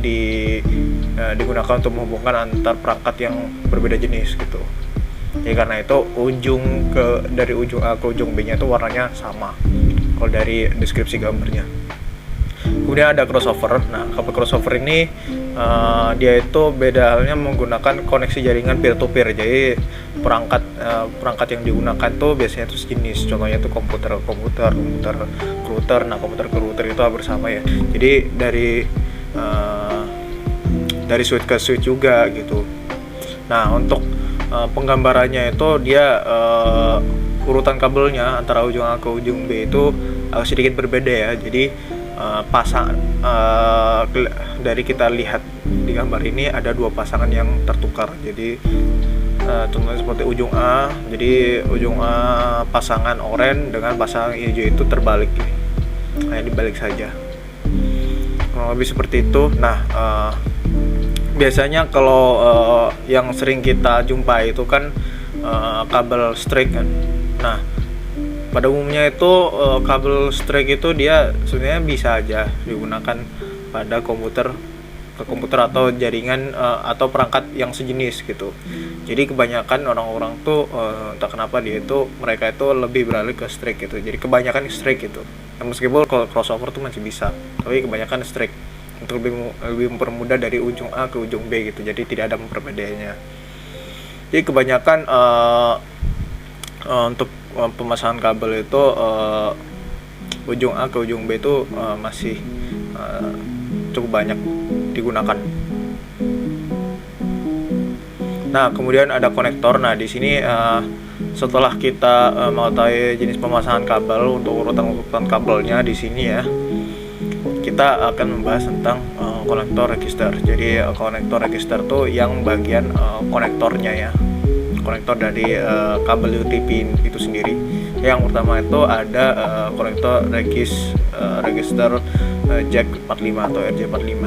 A: digunakan untuk menghubungkan antar perangkat yang berbeda jenis gitu. Jadi karena itu dari ujung A ke ujung B nya itu warnanya sama kalau dari deskripsi gambarnya. Kemudian ada crossover. Nah, kabel crossover ini dia itu beda halnya menggunakan koneksi jaringan peer to peer. Jadi perangkat yang digunakan tuh biasanya itu sejenis. Contohnya itu komputer ke router. Nah, komputer ke router itu bersama ya. Jadi dari switch ke switch juga gitu. Nah, untuk penggambarannya itu dia urutan kabelnya antara ujung A ke ujung B itu sedikit berbeda ya. Jadi dari kita lihat di gambar ini ada 2 pasangan yang tertukar. Jadi contohnya seperti ujung A, jadi ujung A pasangan oranye dengan pasangan hijau itu terbalik, hanya dibalik saja, kurang lebih seperti itu. Nah, biasanya kalau yang sering kita jumpai itu kan kabel string kan. Nah, pada umumnya itu kabel strike itu dia sebenarnya bisa aja digunakan pada komputer atau jaringan atau perangkat yang sejenis gitu. Jadi kebanyakan orang-orang tuh entah kenapa mereka itu lebih beralih ke strike gitu. Jadi kebanyakan strike gitu. Meskipun kalau crossover tuh masih bisa, tapi kebanyakan strike untuk lebih mempermudah dari ujung A ke ujung B gitu. Jadi tidak ada perbedaannya. Jadi kebanyakan untuk pemasangan kabel itu ujung A ke ujung B itu masih cukup banyak digunakan. Nah, kemudian ada konektor. Nah, di sini setelah kita mengetahui jenis pemasangan kabel untuk urutan kabelnya di sini ya, kita akan membahas tentang konektor register. Jadi konektor register tuh yang bagian konektornya ya, konektor dari kabel UTP itu sendiri. Yang pertama itu ada konektor register jack 45 atau RJ45.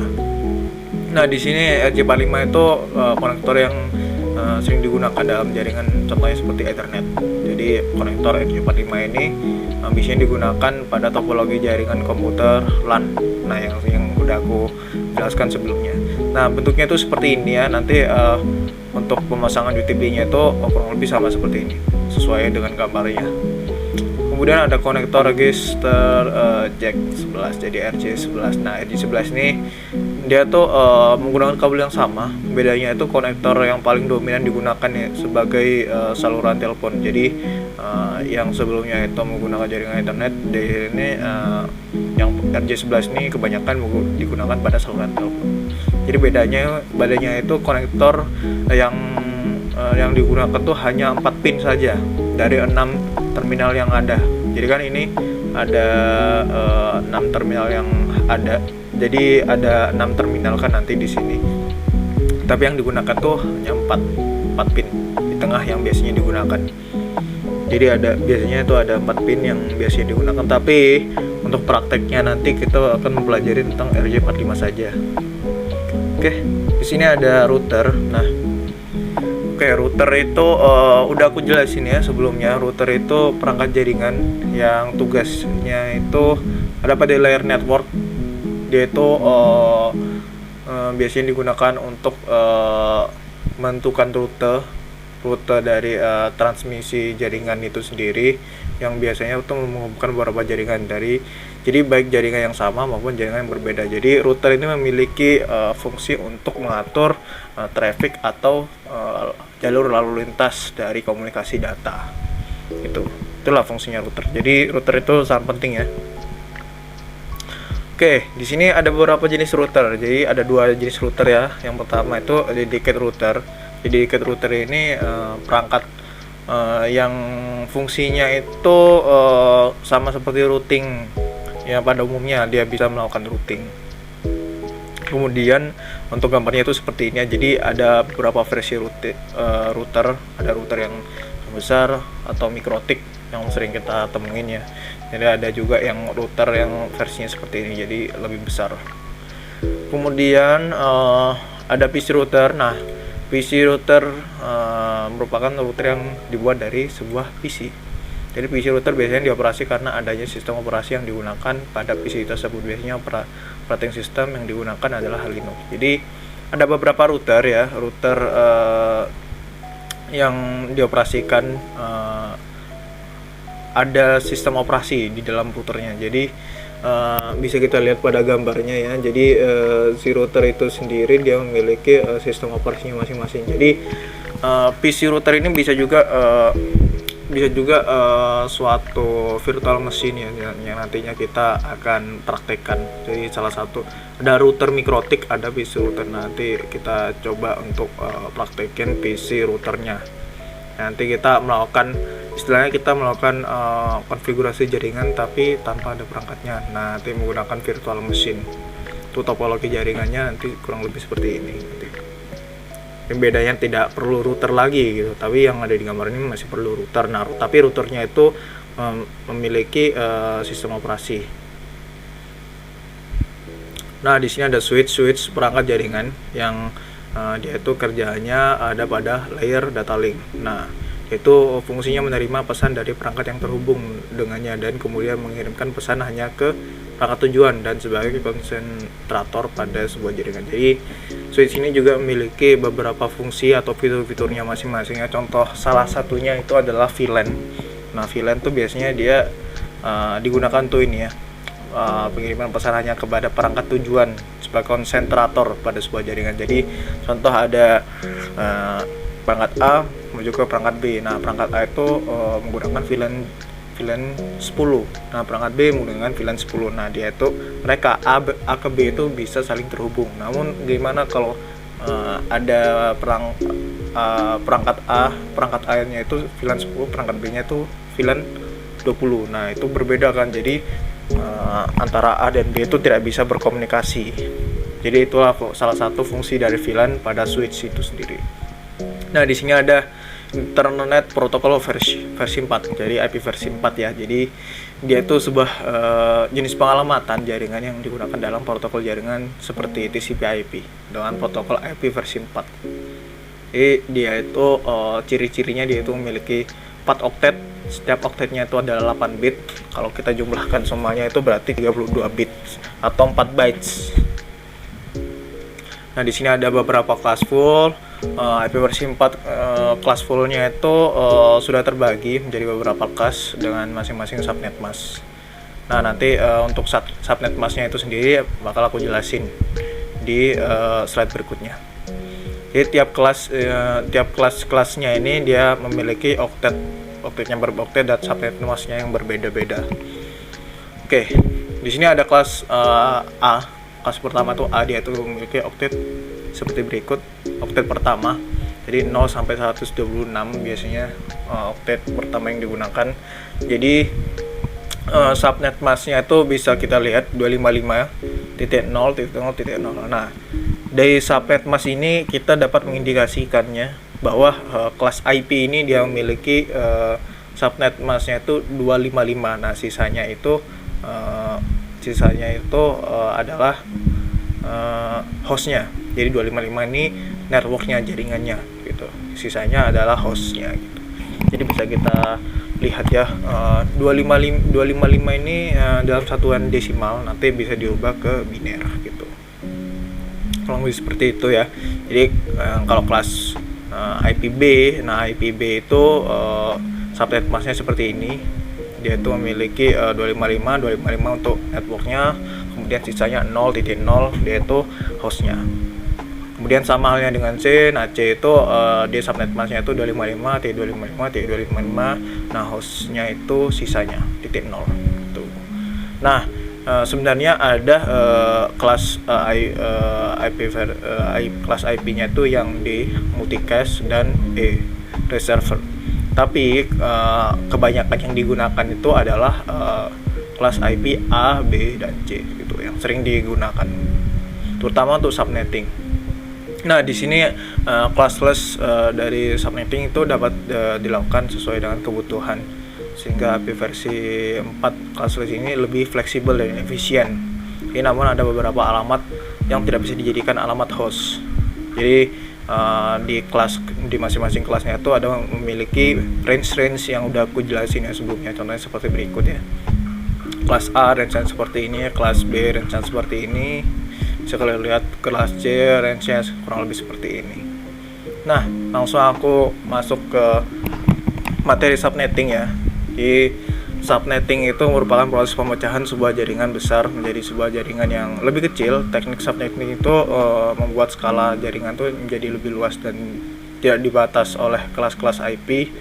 A: Nah, di sini RJ45 itu konektor yang sering digunakan dalam jaringan, contohnya seperti Ethernet. Jadi konektor RJ45 ini biasanya digunakan pada topologi jaringan komputer LAN. Nah, yang udah aku jelaskan sebelumnya. Nah, bentuknya itu seperti ini ya. Nanti untuk pemasangan UTP-nya itu kurang lebih sama seperti ini, sesuai dengan gambarnya. Kemudian ada konektor register jack 11, jadi RJ11. Nah, RJ11 ini dia tuh menggunakan kabel yang sama. Bedanya itu konektor yang paling dominan digunakan ya sebagai saluran telepon. Jadi yang sebelumnya itu menggunakan jaringan internet, ini yang RJ11 ini kebanyakan digunakan pada saluran telepon. Jadi bedanya itu konektor yang digunakan tuh hanya 4 pin saja dari 6 terminal yang ada. Jadi kan ini ada 6 terminal yang ada. Jadi ada 6 terminal kan nanti di sini. Tapi yang digunakan tuh hanya 4 pin di tengah yang biasanya digunakan. Jadi biasanya itu ada 4 pin yang biasanya digunakan. Tapi untuk prakteknya nanti kita akan mempelajari tentang RJ45 saja. Oke, di sini ada router. Nah, router itu udah aku jelasin ya sebelumnya. Router itu perangkat jaringan yang tugasnya itu ada pada layer network. Dia itu biasanya digunakan untuk menentukan rute dari transmisi jaringan itu sendiri, yang biasanya itu menghubungkan beberapa jaringan jadi baik jaringan yang sama maupun jaringan yang berbeda. Jadi router ini memiliki fungsi untuk mengatur traffic atau jalur lalu lintas dari komunikasi data. Itulah fungsinya router. Jadi router itu sangat penting ya. Oke, di sini ada beberapa jenis router. Jadi ada 2 jenis router ya. Yang pertama itu dedicated router. Jadi dedicated router ini perangkat yang fungsinya itu sama seperti routing. Ya, pada umumnya dia bisa melakukan routing. Kemudian untuk gambarnya itu seperti ini. Jadi ada beberapa versi router. Ada router yang besar atau mikrotik yang sering kita temuin ya. Jadi ada juga yang router yang versinya seperti ini, jadi lebih besar. Kemudian ada PC router. Nah, PC router merupakan router yang dibuat dari sebuah PC. Jadi PC router biasanya dioperasi karena adanya sistem operasi yang digunakan pada PC tersebut. Biasanya operating system yang digunakan adalah Linux. Jadi ada beberapa router ya, router yang dioperasikan ada sistem operasi di dalam routernya. Jadi bisa kita lihat pada gambarnya ya. Jadi si router itu sendiri dia memiliki sistem operasinya masing-masing. Jadi PC router ini bisa juga suatu virtual machine ya, yang nantinya kita akan praktekkan. Jadi salah satu ada router mikrotik, ada PC router. Nanti kita coba untuk praktekin PC routernya. Nanti kita melakukan konfigurasi jaringan tapi tanpa ada perangkatnya. Nah, nanti menggunakan virtual machine. Itu topologi jaringannya nanti kurang lebih seperti ini. Yang bedanya tidak perlu router lagi gitu, tapi yang ada di gambar ini masih perlu router. Nah, tapi routernya itu memiliki sistem operasi. Nah, di sini ada switch perangkat jaringan yang dia itu kerjanya ada pada layer data link. Nah, Itu fungsinya menerima pesan dari perangkat yang terhubung dengannya dan kemudian mengirimkan pesan hanya ke perangkat tujuan dan sebagai konsentrator pada sebuah jaringan. Jadi switch ini juga memiliki beberapa fungsi atau fitur-fiturnya masing-masing ya. Contoh salah satunya itu adalah VLAN. Nah, VLAN tuh biasanya dia digunakan tuh ini ya, pengiriman pesan hanya kepada perangkat tujuan sebagai konsentrator pada sebuah jaringan. Jadi contoh ada perangkat A menuju ke perangkat B. Nah, perangkat A itu menggunakan VLAN 10. Nah, perangkat B menggunakan VLAN 10. Nah, dia itu mereka A ke B itu bisa saling terhubung. Namun gimana kalau ada perangkat A-nya itu VLAN 10, perangkat B-nya itu VLAN 20. Nah, itu berbeda kan. Jadi antara A dan B itu tidak bisa berkomunikasi. Jadi itulah salah satu fungsi dari VLAN pada switch itu sendiri. Nah, di sini ada Internet Protocol versi 4. Jadi IP versi 4 ya. Jadi dia itu sebuah jenis pengalamatan jaringan yang digunakan dalam protokol jaringan seperti TCP/IP dengan protokol IP versi 4. Jadi dia itu ciri-cirinya dia itu memiliki 4 oktet. Setiap oktetnya itu adalah 8 bit. Kalau kita jumlahkan semuanya itu berarti 32 bit atau 4 bytes. Nah, di sini ada beberapa kelas full. IP versi 4 kelas fullnya itu sudah terbagi menjadi beberapa kelas dengan masing-masing subnet mask. Nah, nanti untuk subnet masknya itu sendiri bakal aku jelasin di slide berikutnya. Jadi tiap kelasnya ini dia memiliki oktetnya beroktet dan subnet masknya yang berbeda-beda. Oke, di sini ada kelas A. Kelas pertama tuh A, dia itu memiliki oktet seperti berikut. Oktet pertama, jadi 0 sampai 126 biasanya oktet pertama yang digunakan. Jadi subnet masknya itu bisa kita lihat 255.0.0.0. Nah, dari subnet mask ini kita dapat mengindikasikannya bahwa kelas IP ini dia memiliki subnet masknya itu 255. Nah, sisanya itu adalah hostnya. Jadi 255 ini networknya, jaringannya gitu. Sisanya adalah hostnya gitu. Jadi bisa kita lihat ya, 255 ini dalam satuan desimal nanti bisa diubah ke biner gitu. Kalau lebih seperti itu ya. Jadi kalau kelas IPB, nah IPB itu subnet masknya seperti ini. Dia itu memiliki 255 untuk networknya, kemudian sisanya 0.0 dia itu hostnya. Kemudian sama halnya dengan C. Nah, C itu dia subnet masknya itu 255.255.255. Nah, hostnya itu sisanya .0 gitu. Nah, sebenarnya ada kelas kelas IP-nya itu yang D multicast dan E reserver. Tapi kebanyakan yang digunakan itu adalah kelas IP A, B, dan C gitu yang sering digunakan, terutama untuk subnetting. Nah, di sini classless dari subnetting itu dapat dilakukan sesuai dengan kebutuhan, sehingga IP versi 4 classless ini lebih fleksibel dan efisien. Namun ada beberapa alamat yang tidak bisa dijadikan alamat host. Jadi di masing-masing kelasnya itu ada memiliki range yang udah aku jelasin ya sebelumnya. Contohnya seperti berikut ya. Kelas A range seperti ini, kelas B range seperti ini. Bisa kalian lihat kelas C range-nya kurang lebih seperti ini. Nah, langsung aku masuk ke materi subnetting ya. Di subnetting itu merupakan proses pemecahan sebuah jaringan besar menjadi sebuah jaringan yang lebih kecil. Teknik subnetting itu membuat skala jaringan itu menjadi lebih luas dan tidak dibatas oleh kelas-kelas IP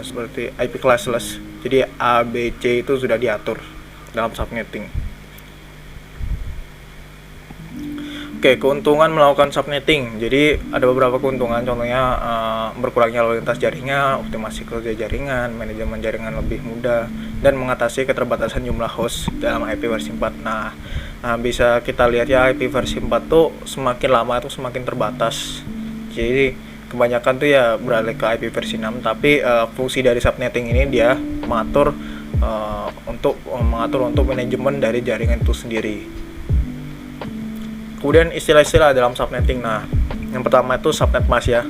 A: seperti IP classless. Jadi A, B, C itu sudah diatur dalam subnetting. Oke, keuntungan melakukan subnetting. Jadi ada beberapa keuntungan, contohnya berkurangnya lalu lintas jaringan, optimasi kerja jaringan, manajemen jaringan lebih mudah, dan mengatasi keterbatasan jumlah host dalam IP versi 4. Nah, bisa kita lihat ya, IP versi 4 tuh semakin lama itu semakin terbatas. Jadi kebanyakan tuh ya beralih ke IP versi 6, tapi fungsi dari subnetting ini dia mengatur untuk manajemen dari jaringan itu sendiri. Kemudian istilah-istilah dalam subnetting. Nah, yang pertama itu subnet mask ya.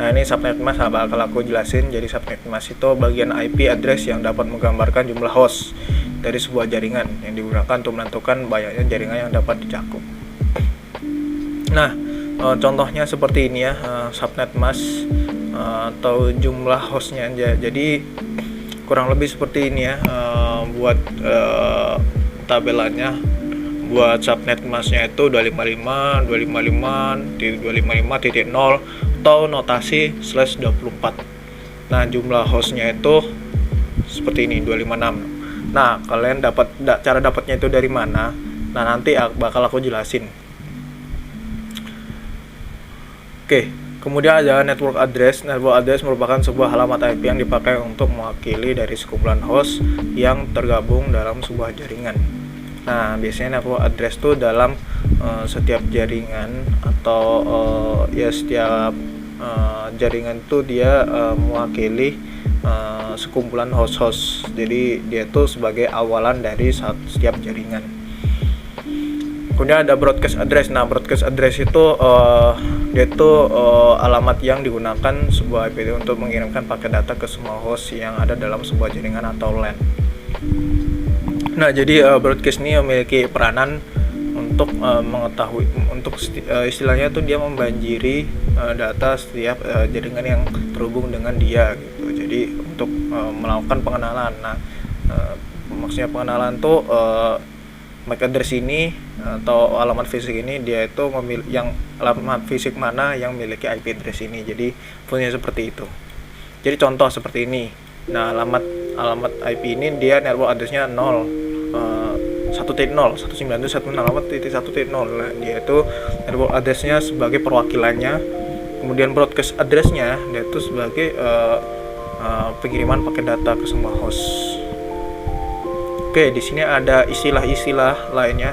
A: Nah, ini subnet mask bakal aku jelasin. Jadi subnet mask itu bagian IP address yang dapat menggambarkan jumlah host dari sebuah jaringan yang digunakan untuk menentukan banyaknya jaringan yang dapat dicakup. Nah, contohnya seperti ini ya, subnet mask atau jumlah hostnya aja. Jadi kurang lebih seperti ini ya, buat tabelannya. Buat subnet masknya itu 255, 255, 255.0 atau notasi /24. Nah, jumlah hostnya itu seperti ini, 256. Nah, kalian cara dapatnya itu dari mana? Nah, nanti bakal aku jelasin. Oke, kemudian ada network address. Network address merupakan sebuah alamat IP yang dipakai untuk mewakili dari sekumpulan host yang tergabung dalam sebuah jaringan. Nah, biasanya network address tuh dalam setiap jaringan atau setiap jaringan tuh dia mewakili sekumpulan host-host. Jadi dia tuh sebagai awalan dari setiap jaringan. Kemudian ada broadcast address. Nah, broadcast address itu dia tuh alamat yang digunakan sebuah IP untuk mengirimkan paket data ke semua host yang ada dalam sebuah jaringan atau LAN. Nah, jadi broadcast ini memiliki peranan untuk mengetahui, untuk istilahnya tuh dia membanjiri data setiap jaringan yang terhubung dengan dia gitu. Jadi untuk melakukan pengenalan. Nah, maksudnya pengenalan tuh MAC address ini atau alamat fisik ini dia itu yang alamat fisik mana yang memiliki IP address ini. Jadi fungsinya seperti itu. Jadi contoh seperti ini. Nah, alamat IP ini dia network address-nya 1.0.192.168.1.0. Nah, dia itu network address-nya sebagai perwakilannya. Kemudian broadcast address-nya dia itu sebagai pengiriman paket data ke semua host. Oke, di sini ada istilah-istilah lainnya.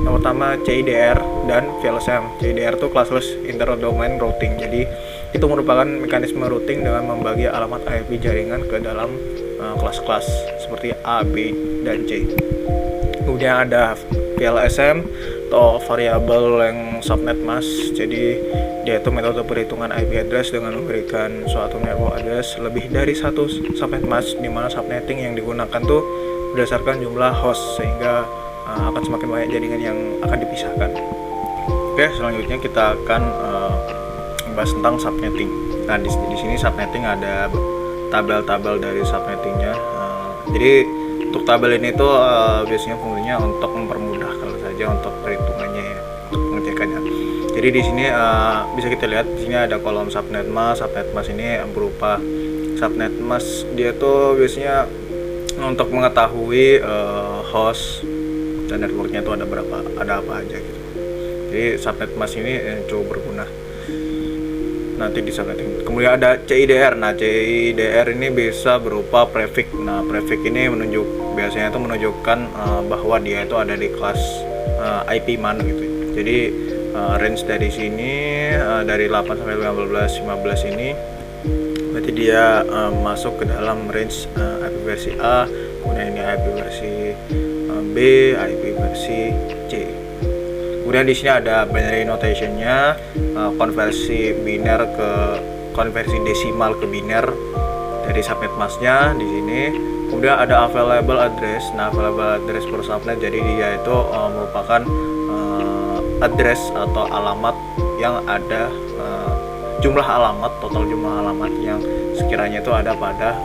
A: Yang pertama CIDR dan VLSM. CIDR itu classless interdomain routing. Jadi itu merupakan mekanisme routing dengan membagi alamat IP jaringan ke dalam kelas-kelas seperti A, B, dan C. Kemudian ada VLSM atau variable length subnet mask. Jadi dia itu metode perhitungan IP address dengan memberikan suatu network address lebih dari satu subnet mask, di mana subnetting yang digunakan tuh berdasarkan jumlah host, sehingga akan semakin banyak jaringan yang akan dipisahkan. Oke, selanjutnya kita akan membahas tentang subnetting. Nah, di sini subnetting ada tabel-tabel dari subnettingnya. Jadi untuk tabel ini tuh biasanya fungsinya untuk mempermudah kalau saja untuk perhitungannya ya, untuk pengecekannya. Jadi di sini bisa kita lihat di sini ada kolom subnet mask. Subnet mask ini berupa subnet mask, dia tuh biasanya untuk mengetahui host dan networknya tuh ada apa aja gitu. Jadi subnet mask ini cukup berguna nanti di subnetting. Kemudian ada CIDR. Nah, CIDR ini bisa berupa prefix. Nah, prefix ini biasanya itu menunjukkan bahwa dia itu ada di kelas IP mana gitu. Jadi range dari sini dari 8 sampai 15 ini berarti dia masuk ke dalam range IP versi A, kemudian ini IP versi B, IP versi C. Kemudian di sini ada binary notation-nya, konversi desimal ke biner dari subnet mask-nya di sini. Kemudian ada available address. Nah, available address per subnet, jadi dia itu merupakan address atau alamat yang ada total jumlah alamat yang sekiranya itu ada pada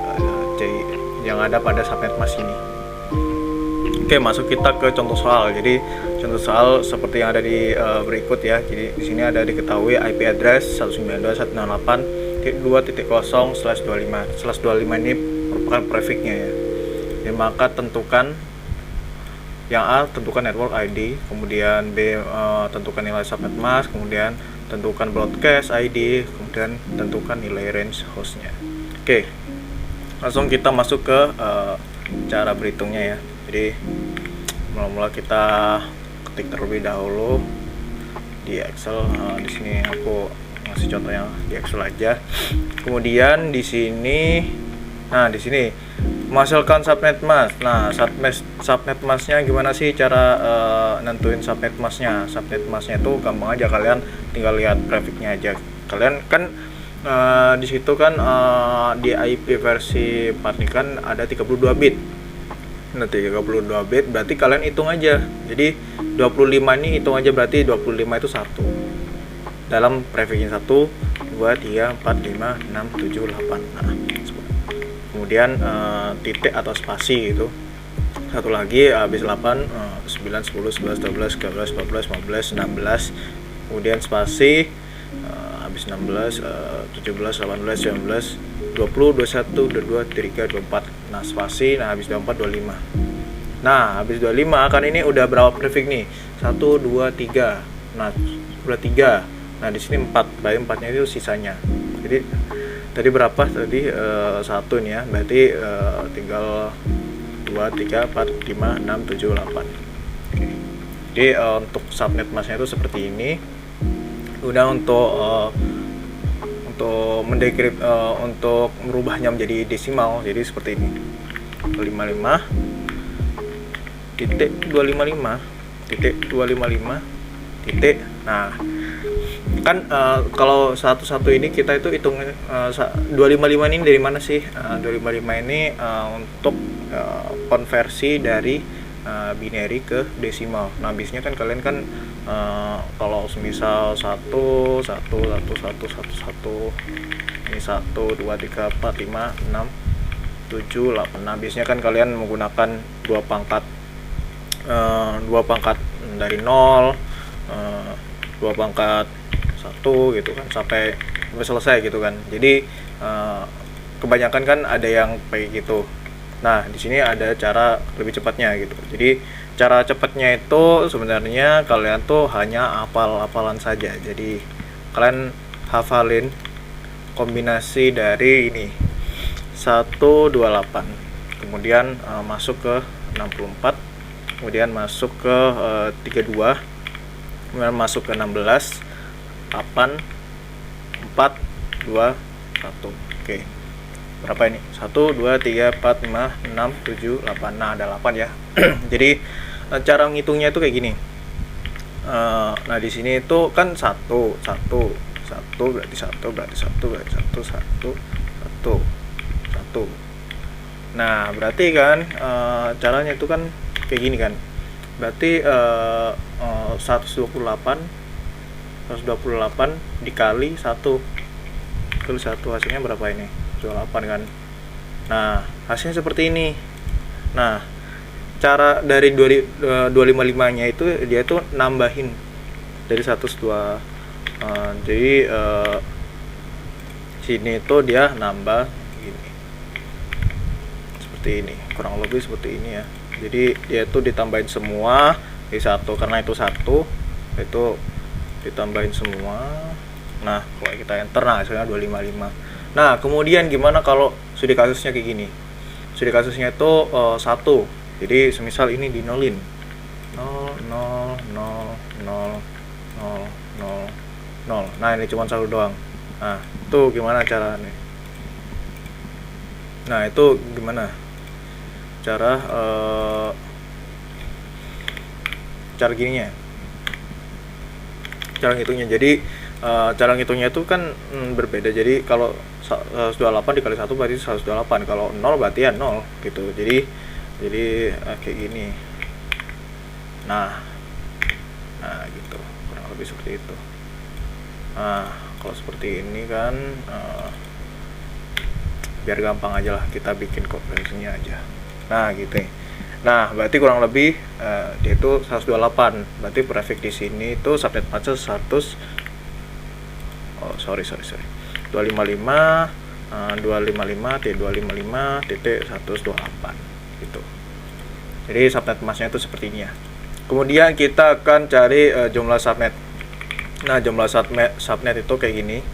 A: subnet mask ini. Oke, masuk kita ke contoh soal. Jadi contoh soal seperti yang ada di berikut ya. Jadi di sini ada diketahui IP address 192.168.2.0/25 ini merupakan prefixnya ya. Jadi maka tentukan yang A, tentukan network ID, kemudian B, tentukan nilai subnet mask, kemudian tentukan broadcast ID, kemudian tentukan nilai range hostnya. Oke, langsung kita masuk ke cara berhitungnya ya. Jadi mula-mula kita ketik terlebih dahulu di Excel. Di sini aku ngasih contoh yang di Excel aja. Kemudian di sini, di sini menghasilkan subnet mask. Nah, subnet masknya gimana sih cara nentuin subnet masknya? Subnet masknya itu gampang aja, kalian tinggal lihat grafiknya aja. Kalian kan Di situ kan di IP versi 4 ini kan ada 32 bit. Nah, 32 bit berarti kalian hitung aja. Jadi 25 ini hitung aja, berarti 25 itu 1. Dalam prefixing 1, 2, 3, 4, 5, 6, 7, 8. Nah, kemudian titik atau spasi gitu. Satu lagi habis 8, 9, 10, 11, 12, 13, 14, 15, 16. Kemudian spasi habis 16, 17, 18, 19, 20, 21, 22, 23, 24. Nah, spasi, nah habis 24, 25. Nah, habis 25 kan ini udah berapa prefix nih? 1, 2, 3. Nah, udah 3. Nah, di sini 4. Berarti 4-nya itu sisanya. Jadi tadi berapa? Tadi 1 nih ya. Berarti tinggal 2, 3, 4, 5, 6, 7, 8. Oke. Jadi untuk subnet masknya itu seperti ini. Udah untuk untuk merubahnya menjadi desimal, jadi seperti ini. 255 titik 255 titik 255 titik. Nah, kan kalau satu-satu ini kita itu hitung 255 ini dari mana sih? 255 ini untuk konversi dari binary ke desimal. Nah, biasanya kan kalian kan kalau semisal 1 1 1 1 1 1 ini 1 2 3 4 5 6 7 8. Nah, biasanya kan kalian menggunakan dua pangkat dari 0, dua pangkat 1 gitu kan sampai selesai gitu kan. Jadi kebanyakan kan ada yang kayak gitu. Nah, di sini ada cara lebih cepatnya gitu. Jadi cara cepatnya itu sebenarnya kalian tuh hanya hafal-hafalan saja. Jadi kalian hafalin kombinasi dari ini 128, kemudian masuk ke 64, kemudian masuk ke 32, kemudian masuk ke 16, 8, 4, 2, 1. Oke. Berapa ini? 1, 2, 3, 4, 5, 6, 7, 8. Nah, ada 8 ya. Jadi cara ngitungnya itu kayak gini. Nah, di sini itu kan 1 berarti 1 berarti 1 berarti 1 1 1 1. Nah, berarti kan caranya itu kan kayak gini kan. Berarti 128 dikali 1 hasilnya berapa ini? 28 kan. Nah, hasilnya seperti ini. Nah, cara dari 255 nya itu dia tuh nambahin dari 102. Jadi sini itu dia nambah gini, seperti ini, kurang lebih seperti ini ya. Jadi dia tuh ditambahin semua di 1, karena itu 1 itu ditambahin semua. Nah, kalau kita enter, nah hasilnya 255. Nah, kemudian gimana kalau studi kasusnya kayak gini? Studi kasusnya itu 1. Jadi semisal ini dinolin 0 0 0 0 0 0 0. Nah, ini cuma 1 doang. Nah, itu gimana caranya? Nah, itu gimana cara cara gininya, cara ngitungnya. Jadi cara ngitungnya itu kan berbeda. Jadi kalau 128 dikali 1 berarti 128. Kalau 0 berarti ya 0 gitu. Jadi kayak gini. Nah gitu, kurang lebih seperti itu. Nah, kalau seperti ini kan biar gampang aja lah, kita bikin konversinya aja. Nah, gitu. Nah, berarti kurang lebih dia itu 128. Berarti prefix di sini itu subnet match 100. Oh, sorry. 255 255.255.128 gitu. Jadi subnet masknya itu seperti ini ya. Kemudian kita akan cari jumlah subnet. Nah, jumlah subnet itu kayak gini.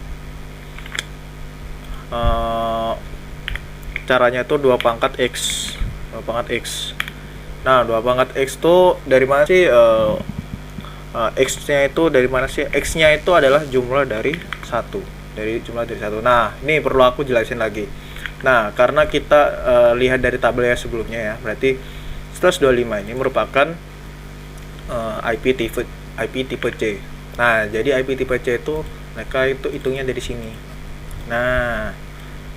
A: Caranya itu 2 pangkat X. Nah, 2 pangkat X itu dari mana sih? X-nya itu dari mana sih? X-nya itu adalah jumlah dari 1. Nah, ini perlu aku jelasin lagi. Nah, karena kita lihat dari tabel ya sebelumnya ya, berarti 125 ini merupakan IP tipe C. Nah, jadi IP tipe C itu mereka itu hitungnya dari sini. Nah,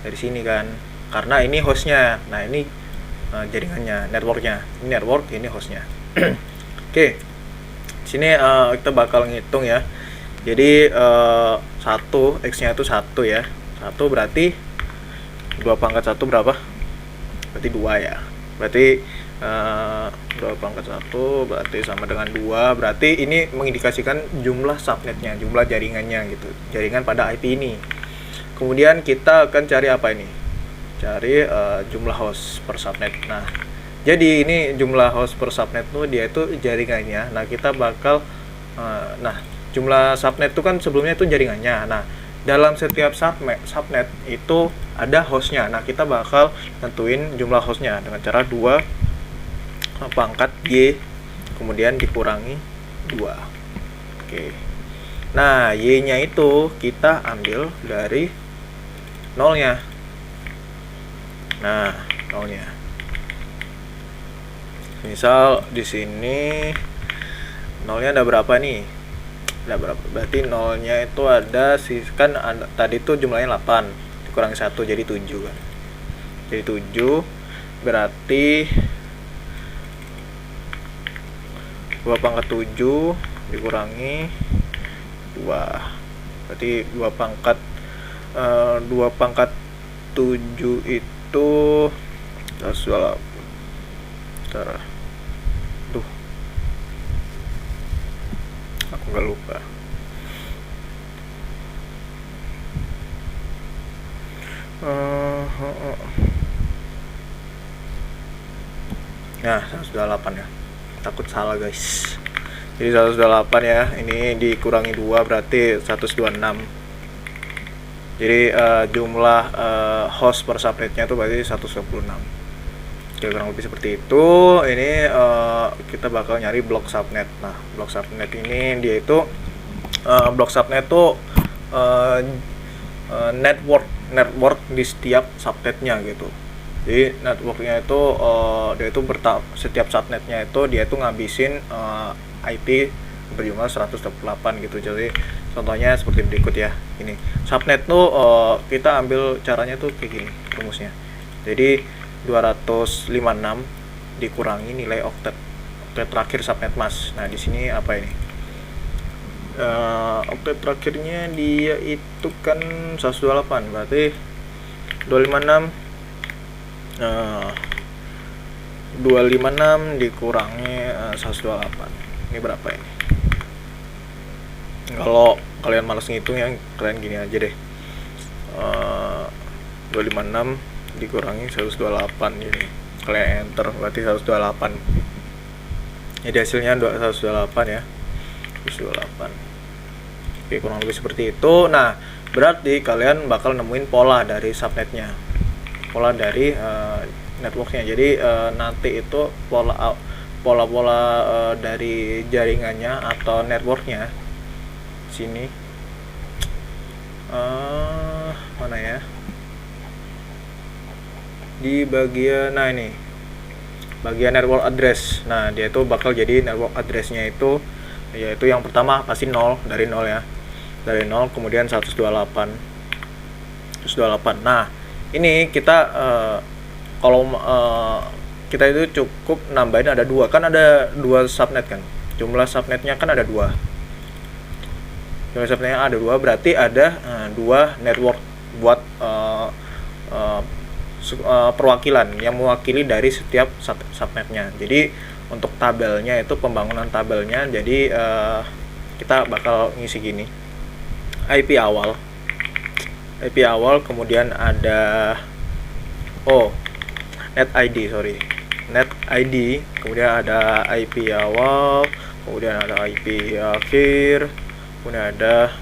A: dari sini kan, karena ini hostnya. Nah, ini jaringannya, networknya. Ini network, ini hostnya. Oke, sini kita bakal ngitung ya. Jadi 1 x-nya itu 1 ya. 1 berarti 2 pangkat 1 berapa? Berarti 2 ya. Berarti 2 pangkat 1 berarti sama dengan 2. Berarti ini mengindikasikan jumlah subnetnya, jumlah jaringannya gitu. Jaringan pada IP ini. Kemudian kita akan cari apa ini? Cari jumlah host per subnet. Nah, jadi ini jumlah host per subnet tuh dia itu jaringannya. Nah, kita bakal jumlah subnet itu kan sebelumnya itu jaringannya. Nah, dalam setiap subnet itu ada hostnya. Nah, kita bakal tentuin jumlah hostnya dengan cara 2 pangkat Y kemudian dikurangi 2. Oke. Nah, Y-nya itu kita ambil dari nolnya. Nah, nolnya. Misal di sini nolnya ada berapa nih? Ada berapa? Berarti nolnya itu ada kan tadi tuh jumlahnya 8 dikurangi 1 jadi 7 kan. Jadi 7 berarti 2 pangkat 7 dikurangi 2. Berarti 2 pangkat 7 itu 128. Duh, aku nggak lupa. Nah, 128 ya. Takut salah guys. Jadi 128 ya. Ini dikurangi 2 berarti 126. Jadi jumlah host per subnetnya itu berarti 126. Oke, kurang lebih seperti itu. Ini kita bakal nyari blok subnet. Nah, blok subnet ini dia itu blok subnet itu network di setiap subnetnya gitu. Jadi networknya itu dia itu setiap subnetnya itu dia itu ngabisin IP berjumlah 128 gitu. Jadi contohnya seperti berikut ya. Ini subnet tuh kita ambil caranya tuh kayak gini rumusnya. Jadi 256 dikurangi nilai oktet terakhir subnet mas. Nah, di sini apa ini? Oktet terakhirnya dia itu kan 128, berarti 256 dikurangi 128. Ini berapa ini? Kalau kalian malas ngitung ya, kalian gini aja deh. 256 dikurangi 128 ini. Kalian enter berarti 128. Jadi hasilnya 128 ya. 128. Oke, kurang lebih seperti itu. Nah, berarti kalian bakal nemuin pola dari subnetnya. Pola dari networknya. Jadi nanti itu pola-pola dari jaringannya atau networknya sini mana ya, di bagian ini bagian network address. Nah, dia itu bakal jadi network addressnya itu yaitu yang pertama pasti 0, dari 0 ya, dari 0 kemudian 128. Nah, ini kita kalau kita itu cukup nambahin ada 2 kan, ada 2 subnet kan, jumlah subnetnya kan ada 2, jumlah subnetnya ada 2 berarti ada 2 network buat perwakilan yang mewakili dari setiap subnetnya. Jadi untuk tabelnya itu pembangunan tabelnya, jadi kita bakal ngisi gini: IP awal, kemudian ada net ID, kemudian ada IP awal, kemudian ada IP akhir, kemudian ada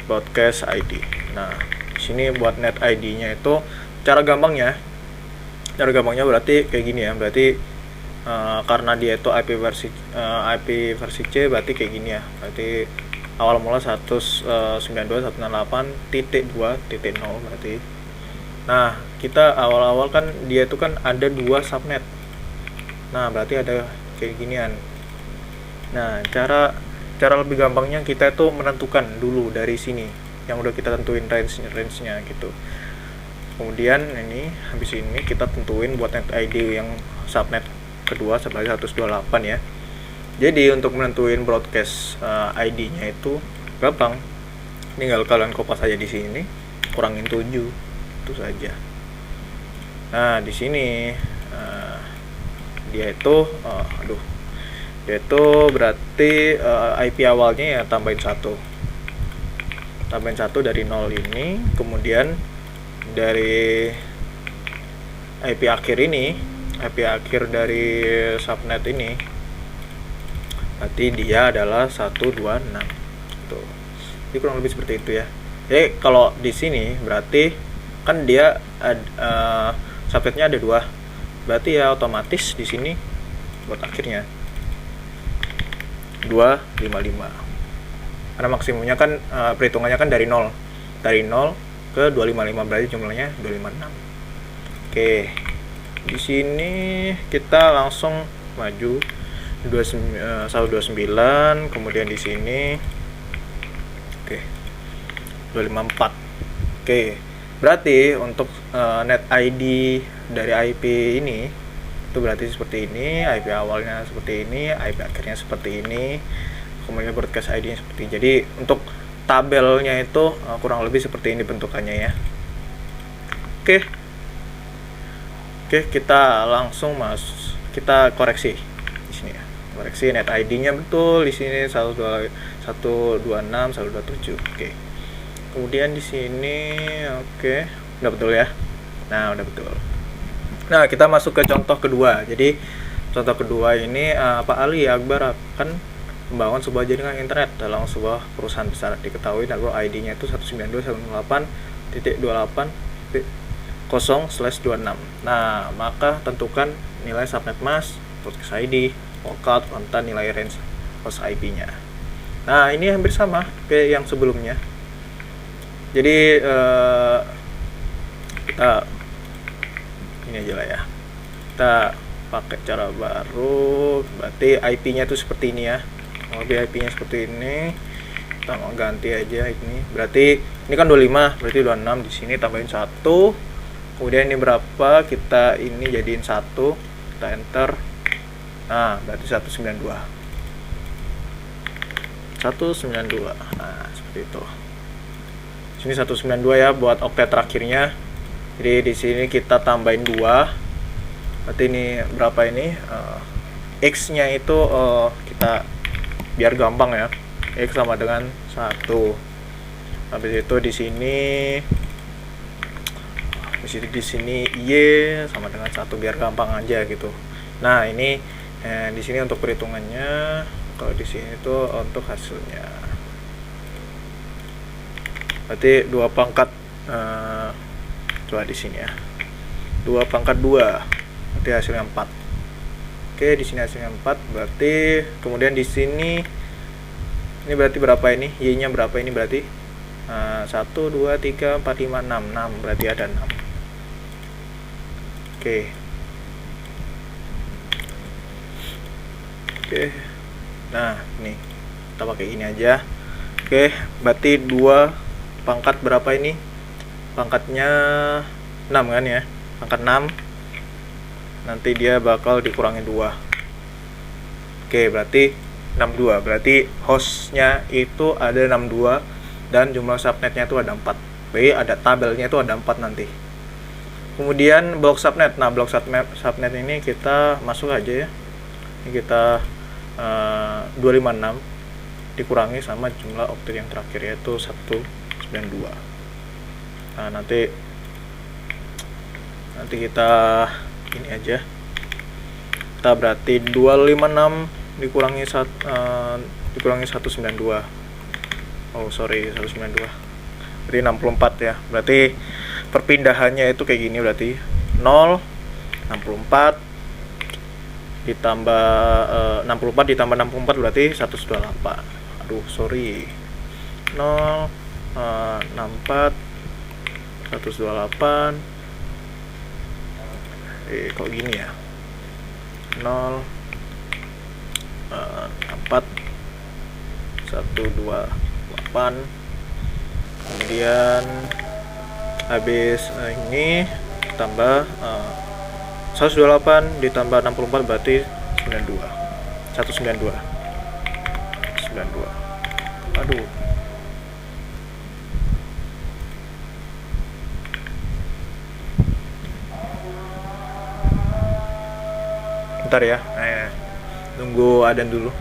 A: broadcast ID. Nah, sini buat net ID-nya itu cara gampangnya berarti kayak gini ya. Berarti karena dia itu IP versi C, berarti kayak gini ya. Berarti awal mula 192.168.2.0 berarti. Nah, kita awal-awal kan dia itu kan ada 2 subnet. Nah, berarti ada kayak ginian. Nah, cara lebih gampangnya kita itu menentukan dulu dari sini yang udah kita tentuin range-nya gitu. Kemudian ini habis ini kita tentuin buat net ID yang subnet kedua sebagai 128 ya. Jadi untuk menentuin broadcast ID-nya itu gampang. Tinggal kalian kopas aja di sini, kurangin 7 itu saja. Nah, di sini dia itu dia itu berarti IP awalnya ya tambahin 1 dari 0 ini, kemudian dari IP akhir dari subnet ini berarti dia adalah 126 tuh. Jadi kurang lebih seperti itu ya. Jadi kalau di sini berarti kan dia subnetnya ada 2, berarti ya otomatis di sini buat akhirnya 255 karena maksimumnya kan perhitungannya kan dari 0 ke 255, berarti jumlahnya 256. Oke, di sini kita langsung maju 129, kemudian di sini oke 254. Oke, berarti untuk net ID dari IP ini itu berarti seperti ini, IP awalnya seperti ini, IP akhirnya seperti ini, kemudian broadcast ID seperti ini. Jadi untuk tabelnya itu kurang lebih seperti ini bentukannya ya. Oke, kita langsung kita koreksi di sini ya. Koreksi net ID-nya betul di sini 126 127. Oke. Kemudian di sini oke, udah betul ya. Nah, udah betul. Nah, kita masuk ke contoh kedua. Jadi contoh kedua ini Pak Ali Akbar akan membangun sebuah jaringan internet dalam sebuah perusahaan besar. Diketahui network ID-nya itu 192.168.0/26. Nah, maka tentukan nilai subnet mask, broadcast ID, walkout, konten, nilai range host IP-nya. Nah, ini hampir sama kayak yang sebelumnya. Jadi kita ini aja lah ya. Kita pakai cara baru, berarti IP-nya itu seperti ini ya. Lebih IP-nya seperti ini, kita mau ganti aja ini. Berarti ini kan 25, berarti 26 di sini tambahin 1. Kemudian ini berapa? Kita ini jadiin 1. Kita enter. Nah, berarti 192. 192. Nah, seperti itu. Sini 192 ya buat oktet terakhirnya. Jadi di sini kita tambahin 2. Berarti ini berapa ini? X-nya itu kita biar gampang ya, X sama dengan 1. Habis itu di sini Y sama dengan 1 biar gampang aja gitu. Nah, ini di sini untuk perhitungannya, kalau di sini itu untuk hasilnya. Berarti 2 pangkat coba di sini ya. 2 pangkat 2 berarti hasilnya 4. Oke, di sini hasilnya 4, berarti kemudian di sini ini berarti berapa ini? Y-nya berapa ini berarti? 1 2 3 4 5 6. 6 berarti ada 6. Oke. Nah, ini kita pakai ini aja. Oke, berarti 2 pangkat berapa ini? Pangkatnya 6 kan ya? Pangkat 6. Nanti dia bakal dikurangi 2. Oke, berarti 62. Berarti hostnya itu ada 62 dan jumlah subnetnya itu ada 4. Berarti ada tabelnya itu ada 4 nanti. Kemudian blok subnet. Nah, blok subnet ini kita masuk aja ya. Ini kita 256 dikurangi sama jumlah oktet yang terakhir yaitu 192. Nah, nanti kita ini aja, kita berarti 256 dikurangi 192. Oh sorry, 192 berarti 64 ya. Berarti perpindahannya itu kayak gini, berarti 0 64 ditambah 64 ditambah 64 berarti 128. Aduh sorry, 0 64 128 kok gini ya, 0 64 128. Kemudian habis ini tambah 128 ditambah 64 berarti 92. 192. Aduh. Bentar ya. Tunggu adzan dulu.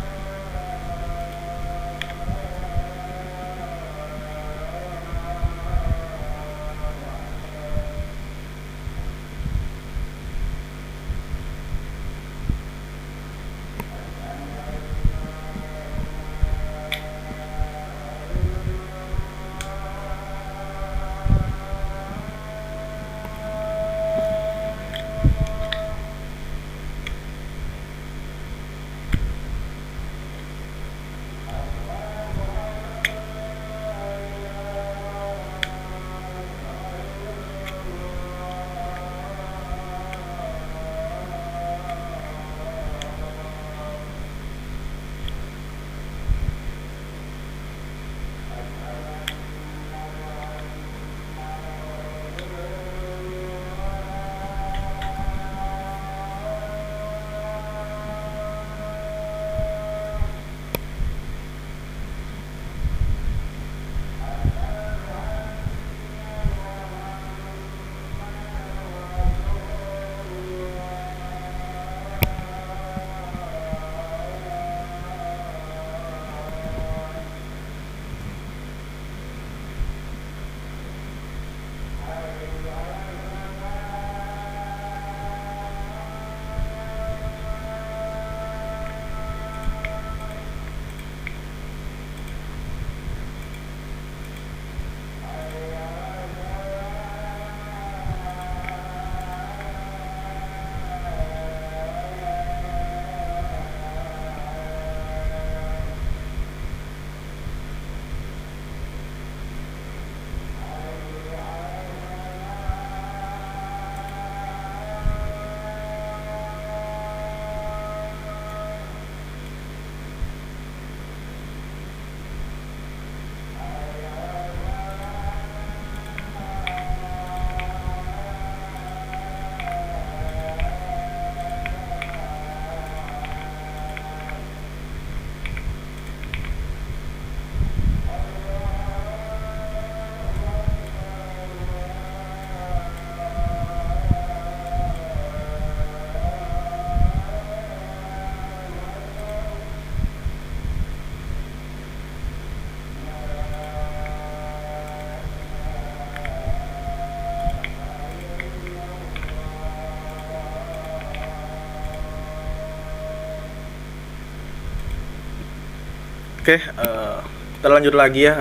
A: Oke, kita lanjut lagi ya.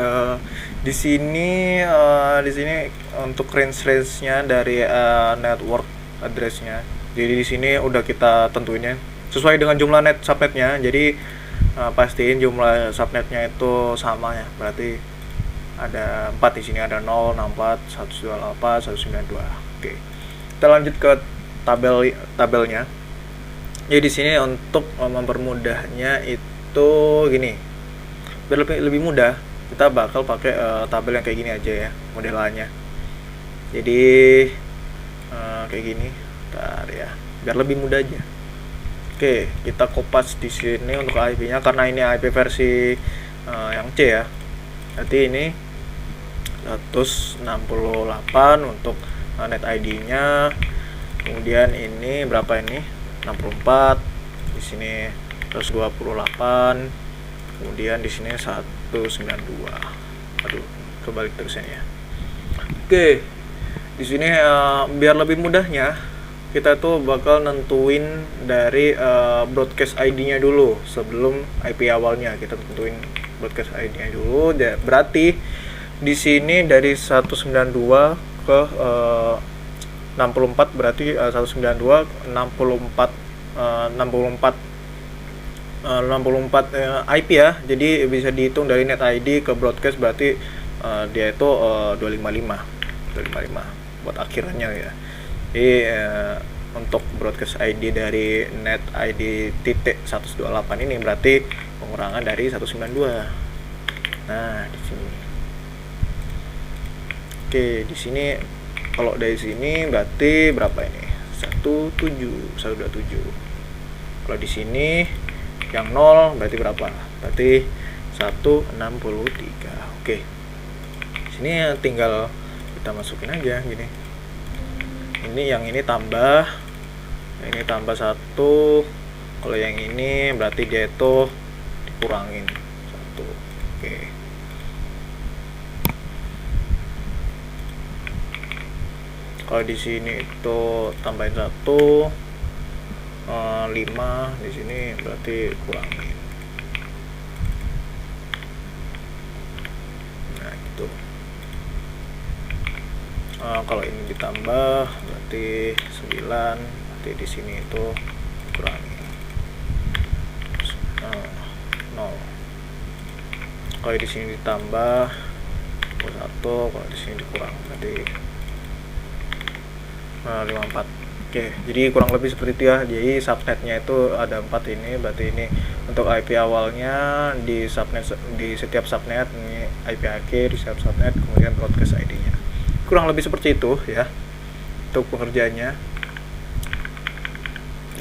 A: Di sini untuk range-nya dari network address-nya. Jadi di sini udah kita tentuinnya sesuai dengan jumlah subnetnya. Jadi pastiin jumlah subnetnya itu sama ya. Berarti ada 4 di sini, ada 0, 64, 128, 192. Oke. Kita lanjut ke tabelnya. Jadi di sini untuk mempermudahnya itu gini. Biar lebih mudah, kita bakal pakai tabel yang kayak gini aja ya modelannya. Jadi kayak gini, bentar ya, biar lebih mudah aja. Oke, kita kopas di sini untuk IP-nya karena ini IP versi yang C ya. Berarti ini 168 untuk net ID-nya. Kemudian ini berapa ini? 64. Di sini 128. Kemudian di sini 192. Aduh, kebalik tulisannya. Oke. Di sini biar lebih mudahnya kita tuh bakal nentuin dari broadcast ID-nya dulu sebelum IP awalnya. Kita tentuin broadcast ID-nya dulu. Berarti di sini dari 192 ke 64 berarti 192 64 IP ya. Jadi bisa dihitung dari net ID ke broadcast berarti dia itu 255 buat akhirannya ya. Jadi untuk broadcast ID dari net ID titik 128 ini berarti pengurangan dari 192. Nah, di sini. Oke, di sini kalau dari sini berarti berapa ini? 127. Kalau di sini yang 0 berarti berapa? Berarti 163. Oke. Sini tinggal kita masukin aja gini. Yang ini tambah, yang ini tambah 1. Kalau yang ini berarti dia itu dikurangin 1. Oke. Kalau di sini itu tambahin 1, 5, di sini berarti kurangin. Nah, gitu. Kalau ini ditambah berarti 9, berarti di sini itu kurangin 0. Kalau di sini ditambah 1, kalau di sini dikurang berarti 54. Oke, jadi kurang lebih seperti itu ya. Jadi subnetnya itu ada 4 ini, berarti ini untuk IP awalnya di subnet, di setiap subnet, ini IP akhir di setiap subnet, kemudian broadcast ID-nya. Kurang lebih seperti itu ya untuk pengerjaannya.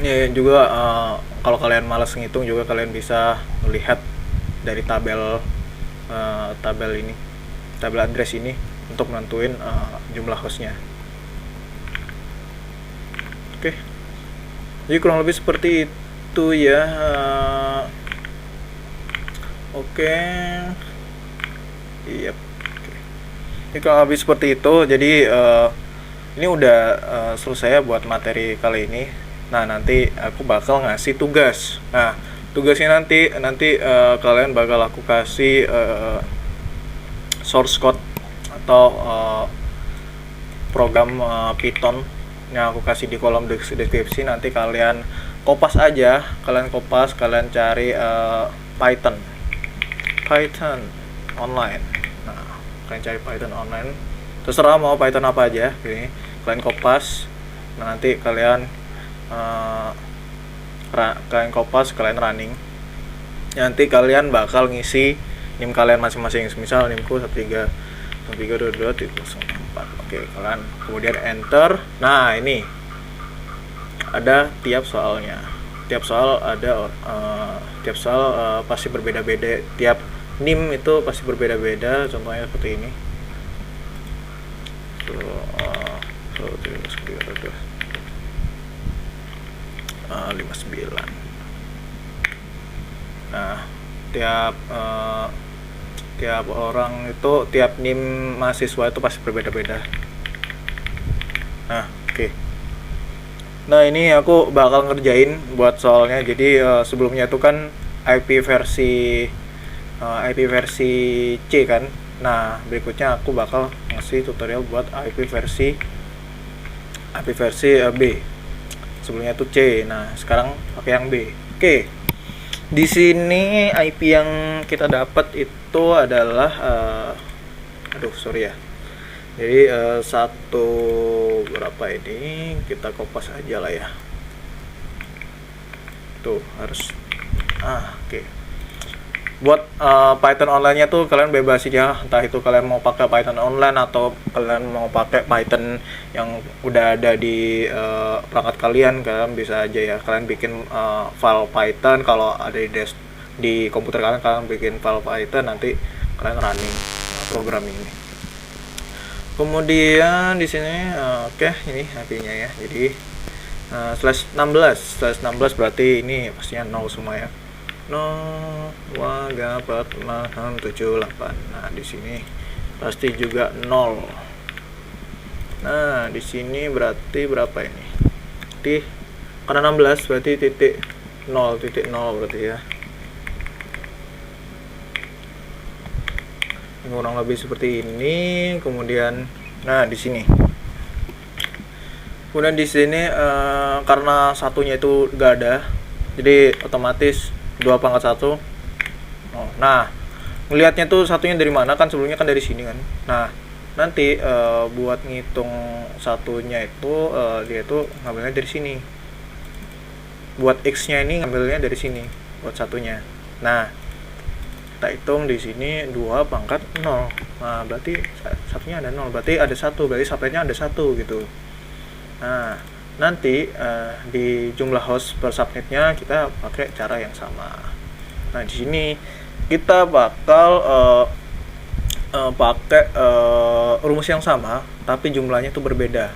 A: Ini juga kalau kalian malas ngitung juga kalian bisa melihat dari tabel ini, tabel address ini untuk menentuin jumlah hostnya. Oke, jadi kurang lebih seperti itu ya. Oke, iya. Ini kurang lebih seperti itu. Jadi ini udah selesai ya buat materi kali ini. Nah, nanti aku bakal ngasih tugas. Nah, tugasnya nanti kalian bakal aku kasih source code atau program Python yang aku kasih di kolom deskripsi. Nanti kalian kopas aja, kalian cari Python online. Nah, kalian cari Python online, terserah mau Python apa aja. Ini kalian kopas. Nah, nanti kalian kalian running. Nanti kalian bakal ngisi NIM kalian masing-masing. Misal NIMku 13.22.04. Oke, kalian kemudian enter. Nah, ini ada tiap soalnya. Tiap soal ada pasti berbeda-beda. Tiap NIM itu pasti berbeda-beda. Contohnya seperti ini. 59. Nah, tiap orang itu, tiap NIM mahasiswa itu pasti berbeda-beda. Nah, oke. Nah, ini aku bakal ngerjain buat soalnya. Jadi sebelumnya itu kan IP versi C kan. Nah, berikutnya aku bakal ngasih tutorial buat IP versi B. Sebelumnya itu C. Nah, sekarang pakai yang B. Oke. Di sini IP yang kita dapat itu adalah Jadi satu berapa ini kita kopas aja lah ya. Tuh harus oke. Buat Python online-nya tuh kalian bebas ya, entah itu kalian mau pakai Python online atau kalian mau pakai Python yang udah ada di perangkat kalian bisa aja ya. Kalian bikin file Python, kalau ada di komputer kalian bikin file Python, nanti kalian running program ini. Kemudian di sini ini IP-nya ya. Jadi /16 berarti ini pastinya 0 semua ya. 0,878. Nah, di sini pasti juga 0. Nah, di sini berarti berapa ini? Karena 16 berarti titik 0 berarti ya. Kurang lebih seperti ini. Kemudian nah di sini. Kemudian di sini karena satunya itu enggak ada, jadi otomatis 2/1. Nah, ngelihatnya tuh satunya dari mana kan, sebelumnya kan dari sini kan. Nah, nanti buat ngitung satunya itu dia itu ngambilnya dari sini. Buat x nya ini ngambilnya dari sini buat satunya. Nah, kita hitung di sini 2 pangkat 0. Nah, berarti satunya ada 0, berarti ada 1, berarti subnetnya ada 1 gitu. Nah, nanti di jumlah host per subnetnya kita pakai cara yang sama. Nah, di sini kita bakal pakai rumus yang sama tapi jumlahnya itu berbeda.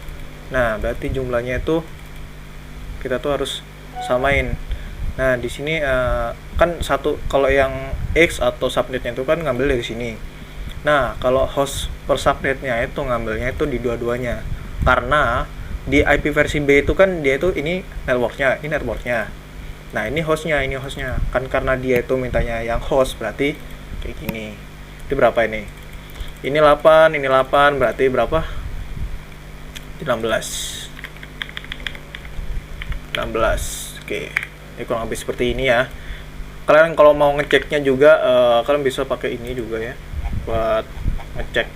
A: Nah, berarti jumlahnya itu kita tuh harus samain. Nah, di sini kan satu, kalau yang X atau subnetnya itu kan ngambil dari sini. Nah, kalau host per subnetnya itu ngambilnya itu di dua-duanya. Karena di IP versi B itu kan dia itu ini networknya, ini networknya. Nah, ini hostnya, ini hostnya. Kan karena dia itu mintanya yang host, berarti kayak gini. Itu berapa ini? Ini 8, ini 8, berarti berapa? 16. Oke. Ini kurang lebih seperti ini ya. Kalian kalau mau ngeceknya juga kalian bisa pakai ini juga ya, buat ngecek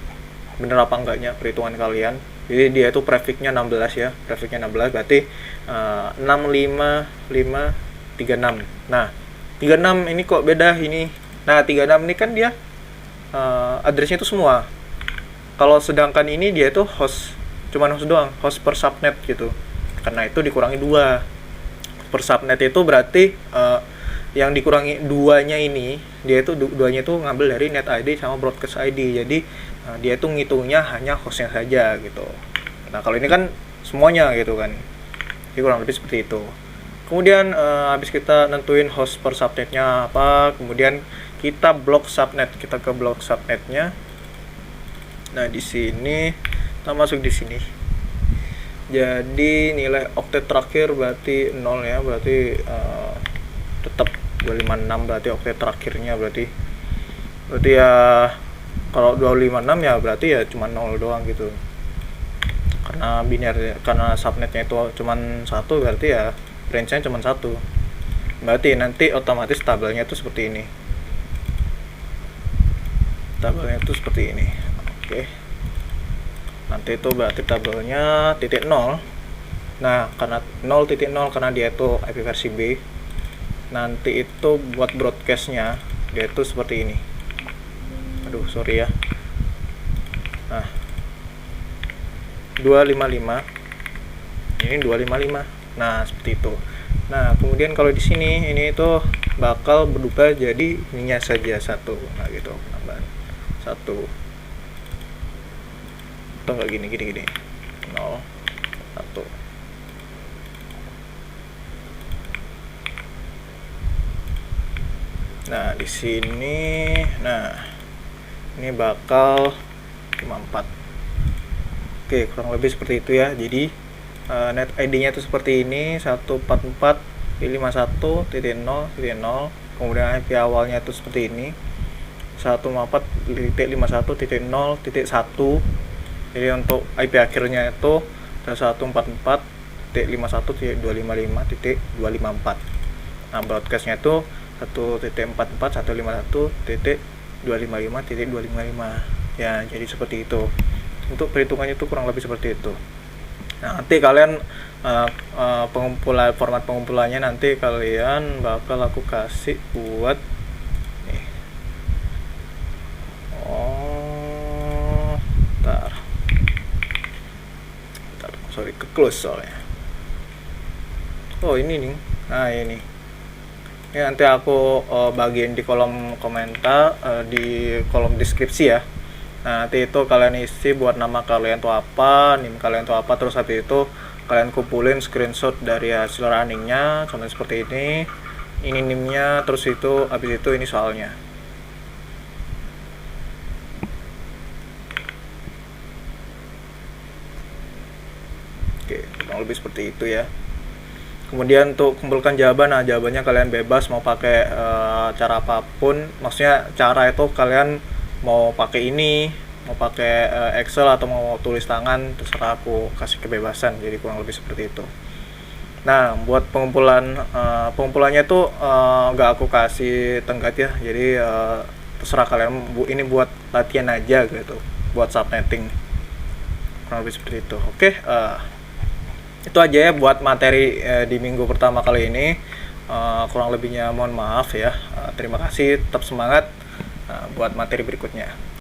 A: bener apa enggaknya perhitungan kalian. Jadi dia itu prefixnya 16 ya, prefixnya 16 berarti 65536. Nah, 36 ini kok beda ini. Nah, 36 ini kan dia addressnya itu semua. Kalau sedangkan ini dia itu host, cuman host doang, host per subnet gitu. Karena itu dikurangi 2 per subnet itu berarti yang dikurangi 2-nya ini, dia itu 2-nya itu ngambil dari net ID sama broadcast ID. Jadi dia itu ngitungnya hanya hostnya saja gitu. Nah, kalau ini kan semuanya gitu kan. Jadi kurang lebih seperti itu. Kemudian habis kita nentuin host per subnetnya apa, kemudian kita blok subnet, kita ke blok subnetnya. Nah, di sini kita masuk di sini. Jadi nilai oktet terakhir berarti 0 ya, berarti tetap 256, berarti oktet terakhirnya berarti ya kalau 256 ya berarti ya cuma 0 doang gitu. Karena biner, karena subnetnya itu cuma 1, berarti ya range-nya cuma 1. Berarti nanti otomatis tabelnya itu seperti ini. Tabelnya itu seperti ini. Oke. Nanti itu berarti tabelnya titik 0. Nah, karena 0.0 karena dia itu IP versi B. Nanti itu buat broadcastnya dia itu seperti ini. Aduh, sorry ya. Nah, 255. Ini 255. Nah, seperti itu. Nah, kemudian kalau di sini ini itu bakal berubah jadi ininya saja 1. Nah, gitu. Tambahan 1. Atau enggak gini 0 1. Nah, di sini ini bakal 54. Oke, kurang lebih seperti itu ya. Jadi net ID-nya itu seperti ini, 144.51.0.0. Kemudian IP awalnya itu seperti ini, 144.51.0.1. Jadi untuk IP akhirnya itu 144.51.255.254. Nah, broadcastnya itu 1.44.151.255.255. Ya, jadi seperti itu. Untuk perhitungannya itu kurang lebih seperti itu. Nah, nanti kalian format pengumpulannya nanti kalian bakal aku kasih buat nih. Sorry, ke close soalnya. Oh, ini nih. Nah, ini nanti aku bagiin di kolom komentar, di kolom deskripsi ya. Nah, nanti itu kalian isi buat nama kalian tuh apa, NIM kalian tuh apa, terus habis itu kalian kumpulin screenshot dari hasil runningnya, contohnya seperti ini NIM-nya, terus itu habis itu ini soalnya. Oke, kurang lebih seperti itu ya. Kemudian untuk kumpulkan jawaban, nah jawabannya kalian bebas mau pakai cara apapun. Maksudnya cara itu kalian mau pakai ini, mau pakai Excel atau mau tulis tangan, terserah, aku kasih kebebasan. Jadi kurang lebih seperti itu. Nah, buat pengumpulannya itu nggak aku kasih tenggat ya. Jadi terserah kalian, ini buat latihan aja gitu. buat subnetting, kurang lebih seperti itu. Oke, itu aja ya buat materi di minggu pertama kali ini. Kurang lebihnya mohon maaf ya. Terima kasih, tetap semangat buat materi berikutnya.